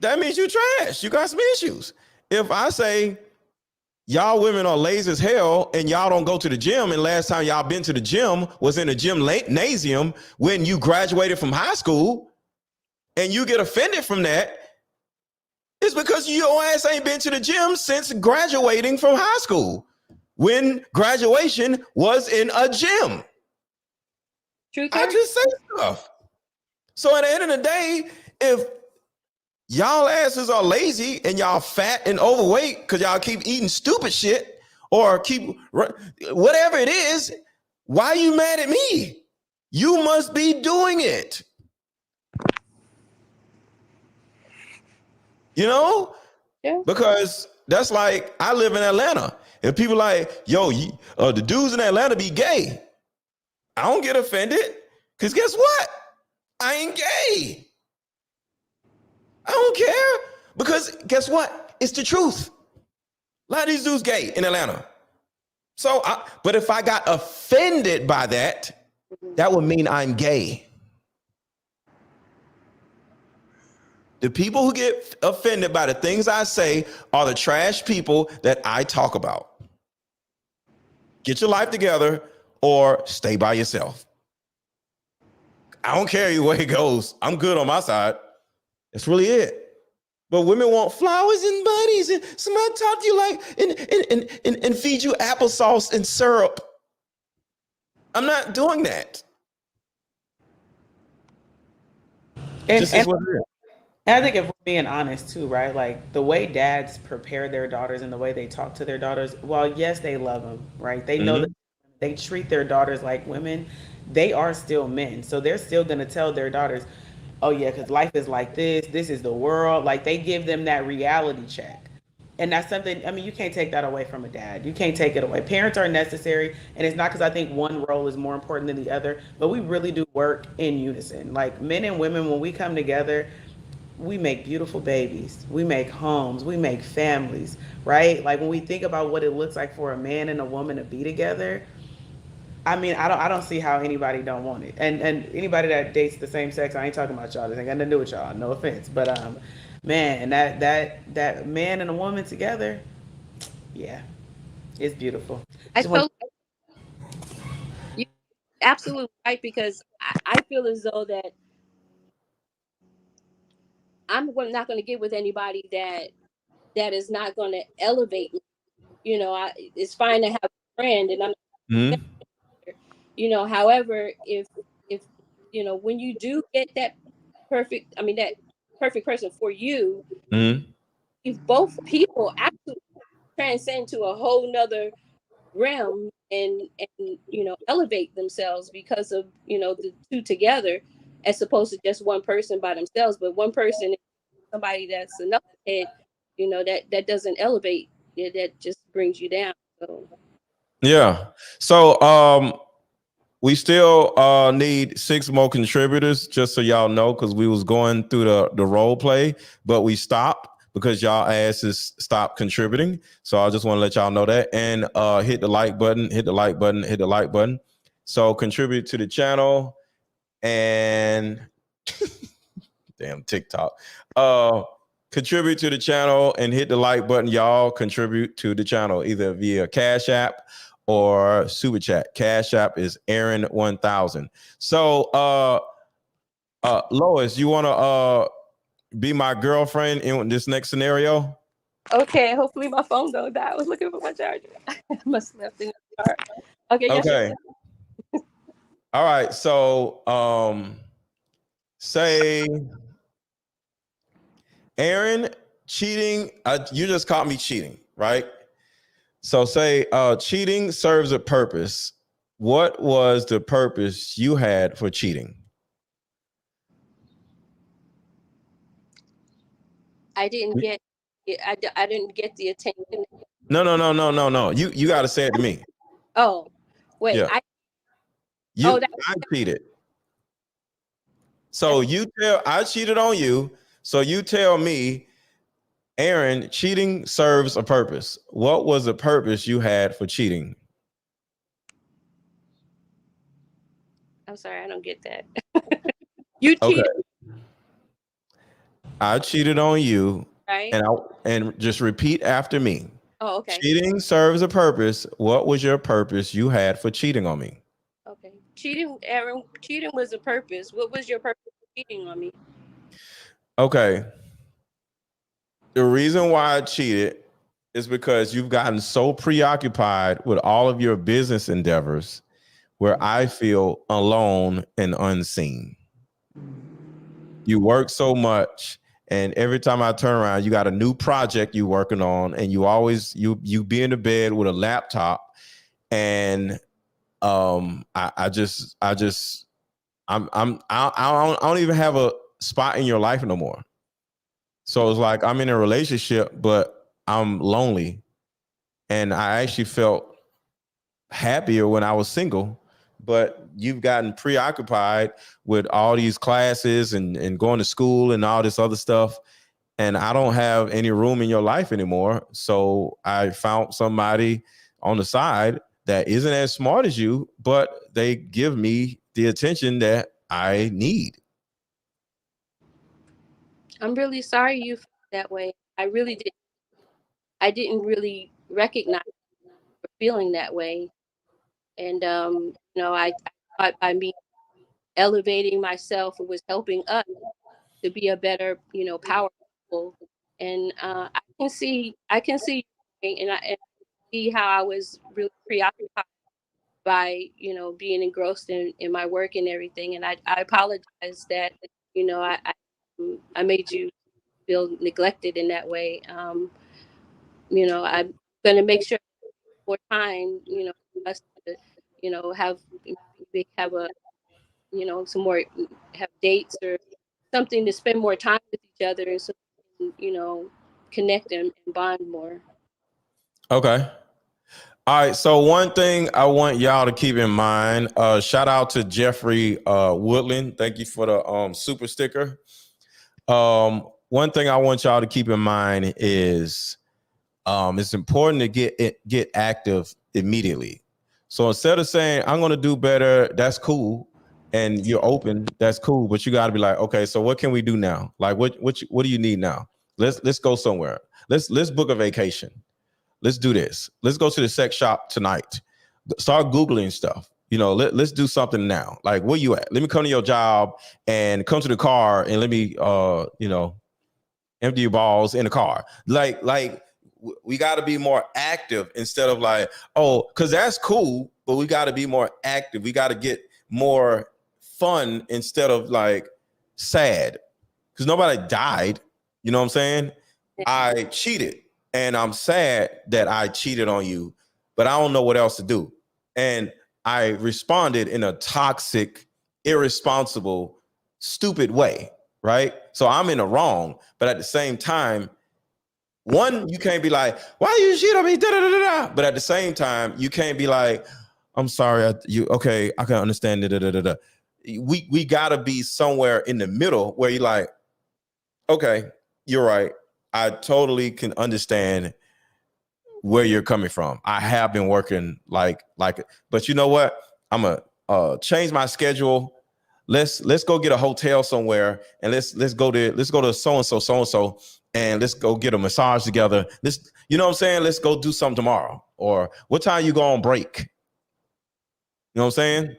That means you trash. You got some issues. If I say y'all women are lazy as hell and y'all don't go to the gym, and last time y'all been to the gym was in a gymnasium when you graduated from high school, and you get offended from that, it's because your ass ain't been to the gym since graduating from high school, when graduation was in a gym. I just say stuff. So at the end of the day, if y'all asses are lazy and y'all fat and overweight because y'all keep eating stupid shit or keep whatever it is, why are you mad at me? You must be doing it. Yeah. Because that's like, I live in Atlanta. If people like, yo, the dudes in Atlanta be gay, I don't get offended. Because guess what? I ain't gay. I don't care. Because guess what? It's the truth. A lot of these dudes gay in Atlanta. So, but if I got offended by that, that would mean I'm gay. The people who get offended by the things I say are the trash people that I talk about. Get your life together or stay by yourself. I don't care either way it goes. I'm good on my side. That's really it. But women want flowers and bunnies and somebody talk to you like and feed you applesauce and syrup. I'm not doing that. And I think if we're being honest too, right? Like the way dads prepare their daughters and the way they talk to their daughters, while yes, they love them, right? They know that they treat their daughters like women, they are still men. So they're still going to tell their daughters, oh yeah, because life is like this is the world. Like they give them that reality check. And that's something, I mean, you can't take that away from a dad. You can't take it away. Parents are necessary. And it's not because I think one role is more important than the other, but we really do work in unison. Like men and women, when we come together, we make beautiful babies. We make homes. We make families, right? Like when we think about what it looks like for a man and a woman to be together, I mean, I don't see how anybody don't want it. And anybody that dates the same sex, I ain't talking about y'all. This ain't got nothing to do with y'all. No offense, but man, that man and a woman together, yeah, it's beautiful. I Just want told you absolutely right, because I feel as though that I'm not going to get with anybody that is not going to elevate me. You know, it's fine to have a friend, and I'm, Mm-hmm. however, if when you do get that that perfect person for you, Mm-hmm. if both people actually transcend to a whole nother realm and elevate themselves because of the two together, as opposed to just one person by themselves. But one person, somebody that's enough head, that doesn't elevate, that just brings you down. So Yeah. So we still need 6 more contributors, just so y'all know, because we was going through the role play, but we stopped because y'all asses stopped contributing. So I just want to let y'all know that. And hit the like button, hit the like button, hit the like button. So contribute to the channel and damn TikTok. Contribute to the channel and hit the like button. Y'all contribute to the channel either via Cash App or Super Chat. Cash App is Aaron1000. So Lois, you want to be my girlfriend in this next scenario? okay, hopefully my phone don't die. I was looking for my charger. I must have left it in the car. Okay, yes. Okay. All right. So say Aaron cheating. You just caught me cheating, right? So say cheating serves a purpose. What was the purpose you had for cheating? I didn't get I didn't get the attention. No. You got to say it to me. Oh, wait. Yeah. I cheated. So I cheated on you. So you tell me, Aaron, cheating serves a purpose. What was the purpose you had for cheating? I'm sorry, I don't get that. You Okay. cheated, I cheated on you, right? and just repeat after me. Oh, okay. Cheating serves a purpose. What was your purpose you had for cheating on me? Okay. Cheating, Aaron, cheating was a purpose. What was your purpose for cheating on me? Okay. The reason why I cheated is because you've gotten so preoccupied with all of your business endeavors where I feel alone and unseen. You work so much, and every time I turn around, you got a new project you working on, and you always you be in the bed with a laptop, and I don't even have a spot in your life no more. So it's like I'm in a relationship, but I'm lonely, and I actually felt happier when I was single. But you've gotten preoccupied with all these classes and going to school and all this other stuff. And I don't have any room in your life anymore. So I found somebody on the side that isn't as smart as you, but they give me the attention that I need. I'm really sorry you felt that way. I really did. I didn't really recognize feeling that way. And I thought by me elevating myself, it was helping us to be a better, powerful. And I can see, and see how I was really preoccupied by, being engrossed in my work and everything. And I apologize that, I made you feel neglected in that way. I'm going to make sure for time, us to, have maybe have a, some more, have dates or something to spend more time with each other, so you know, connect and bond more. Okay. All right. So one thing I want y'all to keep in mind. Shout out to Jeffrey Woodland. Thank you for the super sticker. One thing I want y'all to keep in mind is it's important to get active immediately. So instead of saying I'm going to do better, that's cool, and you're open, that's cool. But you got to be like, okay, so what can we do now? Like, what do you need now? Let's go somewhere. Let's book a vacation. Let's do this. Let's go to the sex shop tonight. Start Googling stuff. You know, let's do something now. Like, where you at? Let me come to your job and come to the car and let me, empty your balls in the car. Like we got to be more active instead of like, oh, because that's cool, but we got to be more active. We got to get more fun instead of like sad, because nobody died. You know what I'm saying? I cheated and I'm sad that I cheated on you, but I don't know what else to do. And I responded in a toxic, irresponsible, stupid way, right? So I'm in the wrong, but at the same time, one, you can't be like, why you cheat on me? Da, da, da, da. But at the same time, you can't be like, I'm sorry, okay, I can understand. Da, da, da, da. We gotta be somewhere in the middle where you're like, okay, you're right. I totally can understand where you're coming from. I have been working like, but you know what? I'm gonna change my schedule. Let's go get a hotel somewhere and let's go to so and so and let's go get a massage together. You know what I'm saying? Let's go do something tomorrow. Or what time you go on break? You know what I'm saying?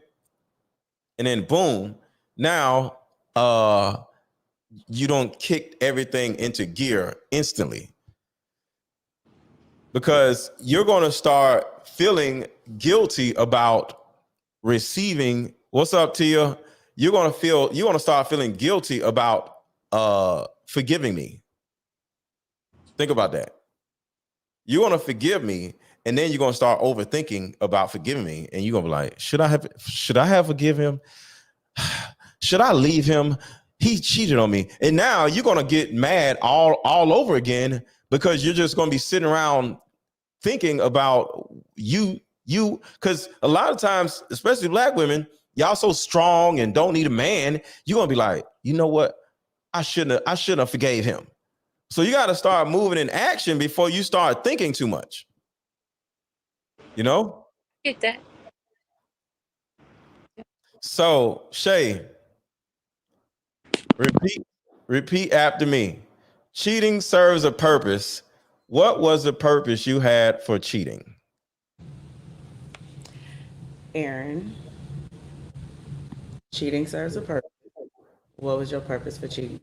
And then boom, now you don't kick everything into gear instantly, because you're going to start feeling guilty about receiving. What's up, Tia? You're going to start feeling guilty about forgiving me. Think about that. You're going to forgive me, and then you're going to start overthinking about forgiving me, and you're going to be like, should I have forgiven him? Should I leave him? He cheated on me. And now you're going to get mad all over again, because you're just going to be sitting around thinking about you, because a lot of times, especially Black women, y'all so strong and don't need a man. You're going to be like, you know what? I shouldn't have forgave him. So you got to start moving in action before you start thinking too much. You know? Get that. So, Shay, repeat after me. Cheating serves a purpose. What was the purpose you had for cheating? Aaron, cheating serves a purpose. What was your purpose for cheating?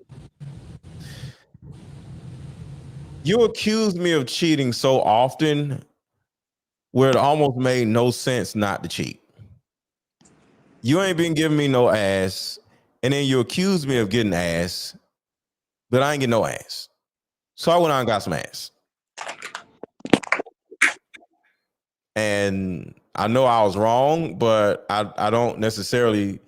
You accused me of cheating so often where it almost made no sense not to cheat. You ain't been giving me no ass, and then you accused me of getting ass, but I ain't getting no ass. So I went out and got some ass. And I know I was wrong, but I don't necessarily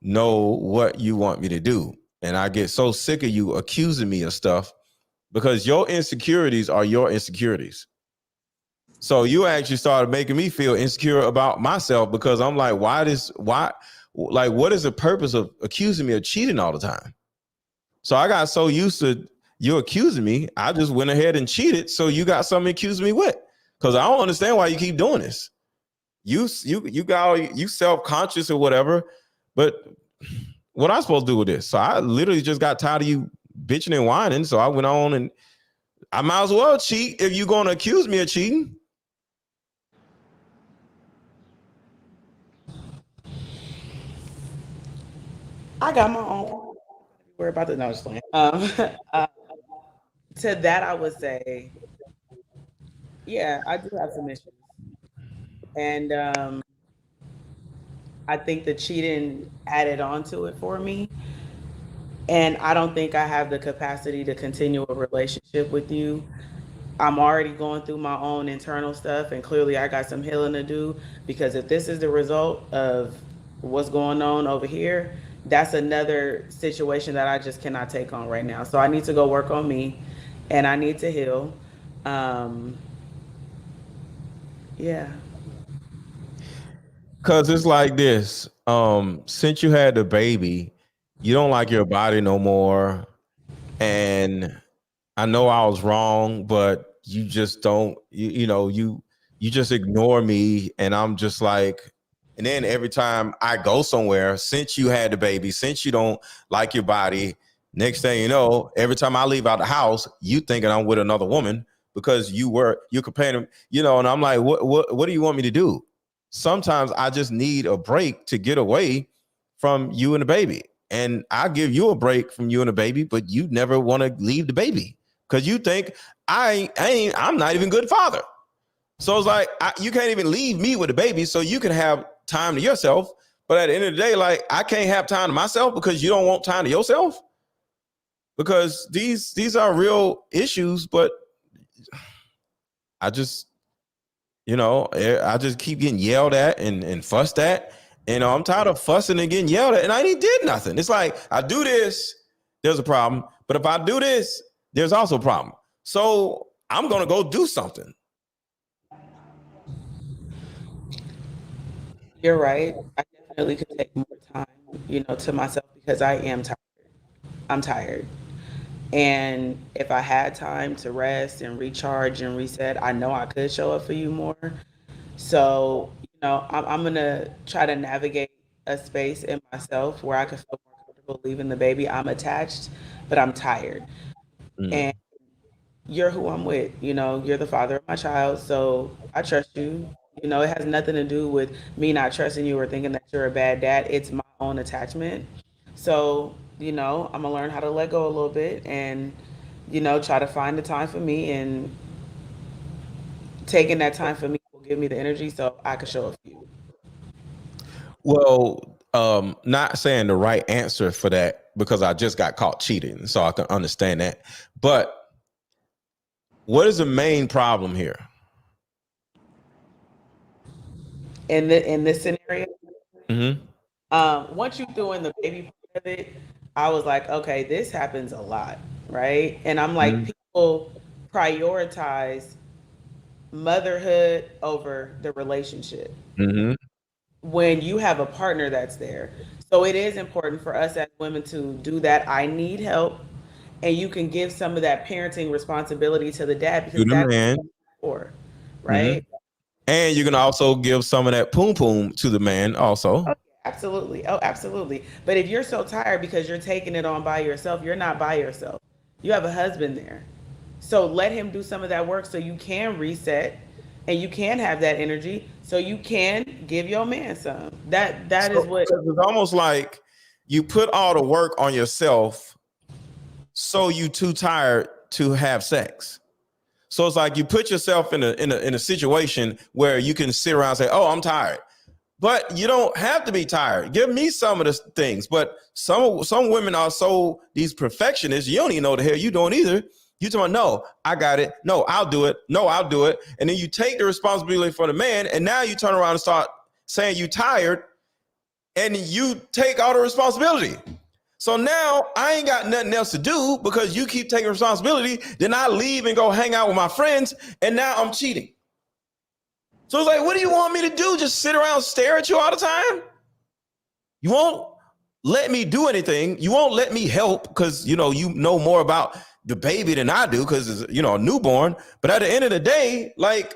know what you want me to do. And I get so sick of you accusing me of stuff, because your insecurities are your insecurities. So you actually started making me feel insecure about myself, because I'm like, what is the purpose of accusing me of cheating all the time? So I got so used to you accusing me, I just went ahead and cheated. So you got something to accuse me with, because I don't understand why you keep doing this. You self-conscious or whatever, but what am I supposed to do with this? So I literally just got tired of you bitching and whining. So I went on, and I might as well cheat if you're going to accuse me of cheating. I got my own. We're about to know. Just playing. To that, I would say, yeah, I do have some issues, and I think the cheating added on to it for me. And I don't think I have the capacity to continue a relationship with you. I'm already going through my own internal stuff, and clearly I got some healing to do, because if this is the result of what's going on over here, that's another situation that I just cannot take on right now. So I need to go work on me, and I need to heal. Um, yeah. Cause it's like this. Since you had the baby, you don't like your body no more. And I know I was wrong, but you just don't, you just ignore me. And I'm just like, and then every time I go somewhere, since you had the baby, since you don't like your body, next thing you know, every time I leave out the house, you thinking I'm with another woman because you're comparing, and I'm like, what do you want me to do? Sometimes I just need a break to get away from you and the baby. And I give you a break from you and the baby, but you never want to leave the baby because you think I'm not even a good father. So it's like you can't even leave me with the baby, so you can have time to yourself. But at the end of the day, like I can't have time to myself because you don't want time to yourself. Because these are real issues, but I just I just keep getting yelled at and fussed at. I'm tired of fussing and getting yelled at, and I ain't did nothing. It's like I do this, there's a problem. But if I do this, there's also a problem. So I'm gonna go do something. You're right. I definitely could take more time, to myself because I am tired. I'm tired. And if I had time to rest and recharge and reset, I know I could show up for you more. So, I'm going to try to navigate a space in myself where I can feel more comfortable leaving the baby. I'm attached, but I'm tired. And you're who I'm with. You're the father of my child. So I trust you. It has nothing to do with me not trusting you or thinking that you're a bad dad. It's my own attachment. So, I'm going to learn how to let go a little bit and, try to find the time for me. And taking that time for me will give me the energy so I can show up for you. Well, not saying the right answer for that because I just got caught cheating, so I can understand that. But what is the main problem here? In this scenario, once you threw in the baby part of it, I was like, okay, this happens a lot, right? And I'm like, people prioritize motherhood over the relationship when you have a partner that's there. So it is important for us as women to do that. I need help, and you can give some of that parenting responsibility to the dad because that's man. for, right? And you can also give some of that poom poom to the man also. Oh, absolutely. Oh, absolutely. But if you're so tired because you're taking it on by yourself, you're not by yourself. You have a husband there. So let him do some of that work so you can reset and you can have that energy so you can give your man some. That is what it's almost like you put all the work on yourself so you too tired to have sex. So it's like you put yourself in a situation where you can sit around and say, "Oh, I'm tired." But you don't have to be tired. Give me some of the things. But some women are so these perfectionists, you don't even know what the hell you doing either. You talking about, no, I got it. No, I'll do it. No, I'll do it. And then you take the responsibility for the man, and now you turn around and start saying you tired, and you take all the responsibility. So now I ain't got nothing else to do because you keep taking responsibility. Then I leave and go hang out with my friends, and now I'm cheating. So it's like, what do you want me to do? Just sit around and stare at you all the time? You won't let me do anything. You won't let me help because, you know more about the baby than I do because it's, a newborn. But at the end of the day, like,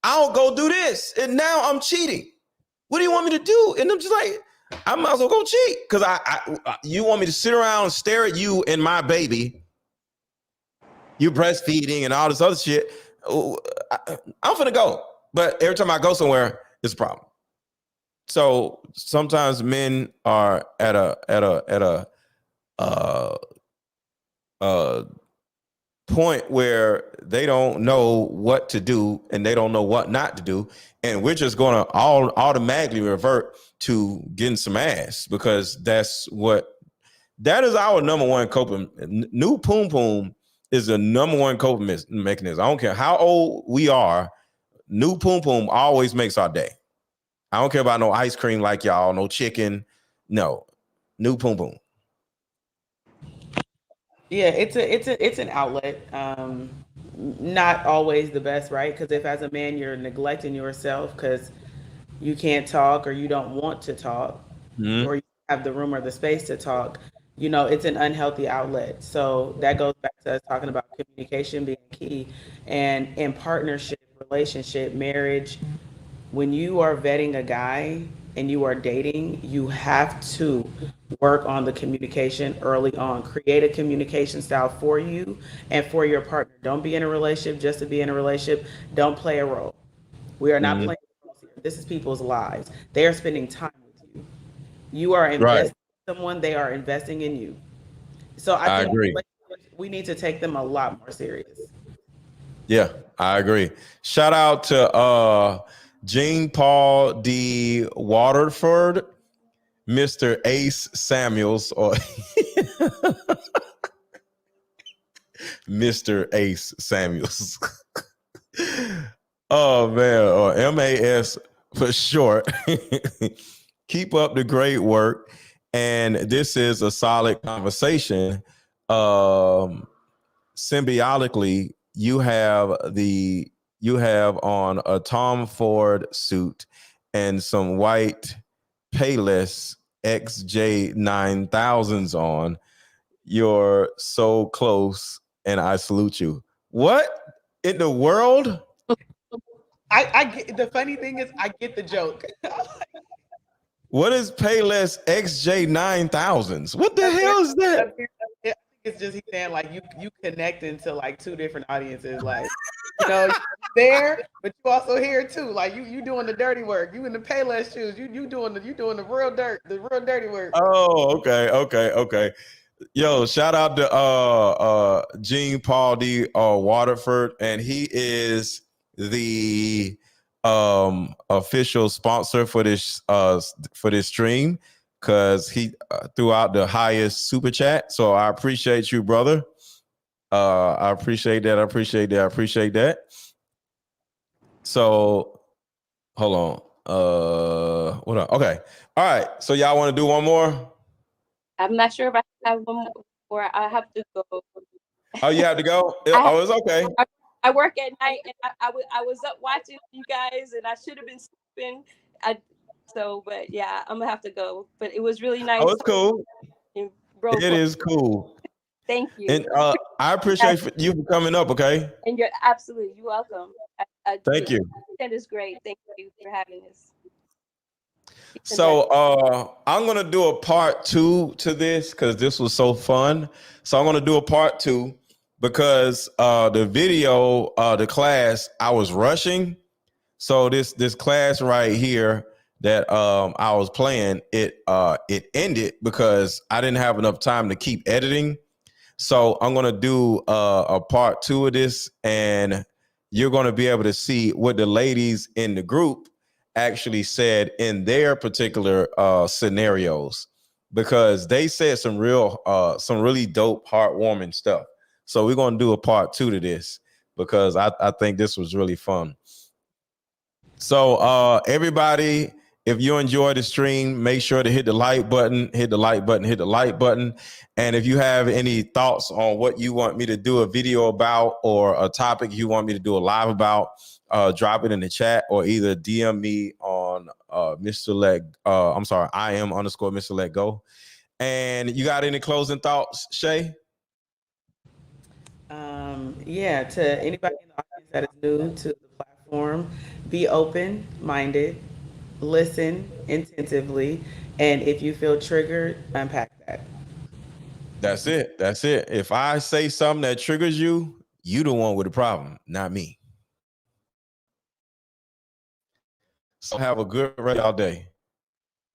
I'll go do this. And now I'm cheating. What do you want me to do? And I'm just like, I might as well go cheat because you want me to sit around and stare at you and my baby. You breastfeeding and all this other shit. I'm finna go. But every time I go somewhere, it's a problem. So sometimes men are at a point where they don't know what to do and they don't know what not to do, and we're just going to automatically revert to getting some ass because that is our number one coping. New poom poom is the number one coping mechanism. I don't care how old we are. New poom poom always makes our day. I don't care about no ice cream like y'all, no chicken. No. New Poom Poom. Yeah, it's an outlet. Not always the best, right? Because if as a man you're neglecting yourself because you can't talk or you don't want to talk, or you have the room or the space to talk, it's an unhealthy outlet. So that goes back to us talking about communication being key, and in partnership, relationship, marriage, when you are vetting a guy and you are dating, you have to work on the communication early on. Create a communication style for you and for your partner. Don't be in a relationship just to be in a relationship. Don't play a role. We are not playing roles here. This is people's lives. They are spending time with you. You are Right. investing in someone, they are investing in you. So I I think agree. we need to take them a lot more serious. Yeah, I agree. Shout out to Jean Paul D. Waterford, Mr. Ace Samuels, or Mr. Ace Samuels. Oh man, or MAS for short. Keep up the great work. And this is a solid conversation. Symbiotically, you have on a Tom Ford suit and some white Payless XJ9000s on. You're so close, and I salute you. What in the world? I get the funny thing is I get the joke. What is Payless XJ9000s? What the hell is that? I think it's just he's saying like you connecting to like two different audiences, like you there, but you also here too. Like you doing the dirty work. You in the Payless shoes. You doing the real dirty work. Oh, okay. Yo, shout out to Jean Paul D. Waterford, and he is the official sponsor for this stream because he threw out the highest super chat. So I appreciate you, brother. I appreciate that. So hold on. What up? Okay. All right. So y'all want to do one more? I'm not sure if I have one more, or I have to go. Oh, you have to go? It's okay. I work at night, and I was up watching you guys, and I should have been sleeping. But yeah, I'm gonna have to go. But it was really nice. Oh, it's cool. It is cool. Thank you. And I appreciate you for coming up, okay? And you're welcome. Thank you. That is great. Thank you for having this. So I'm gonna do a part 2 to this because this was so fun. So I'm gonna do a part 2 because the video, the class, I was rushing. So this class right here that I was playing, it ended because I didn't have enough time to keep editing. So I'm gonna do a part 2 of this, and you're gonna be able to see what the ladies in the group actually said in their particular scenarios, because they said some really dope, heartwarming stuff. So we're gonna do a part 2 to this because I think this was really fun. So everybody, if you enjoy the stream, make sure to hit the like button. And if you have any thoughts on what you want me to do a video about or a topic you want me to do a live about, drop it in the chat or either DM me on I am _ MrLetGo. And you got any closing thoughts, Shay? Yeah, to anybody in the audience that is new to the platform, be open-minded, listen attentively, and if you feel triggered, unpack that. That's it. If I say something that triggers you, you the one with the problem, not me. So have a good rest of your day.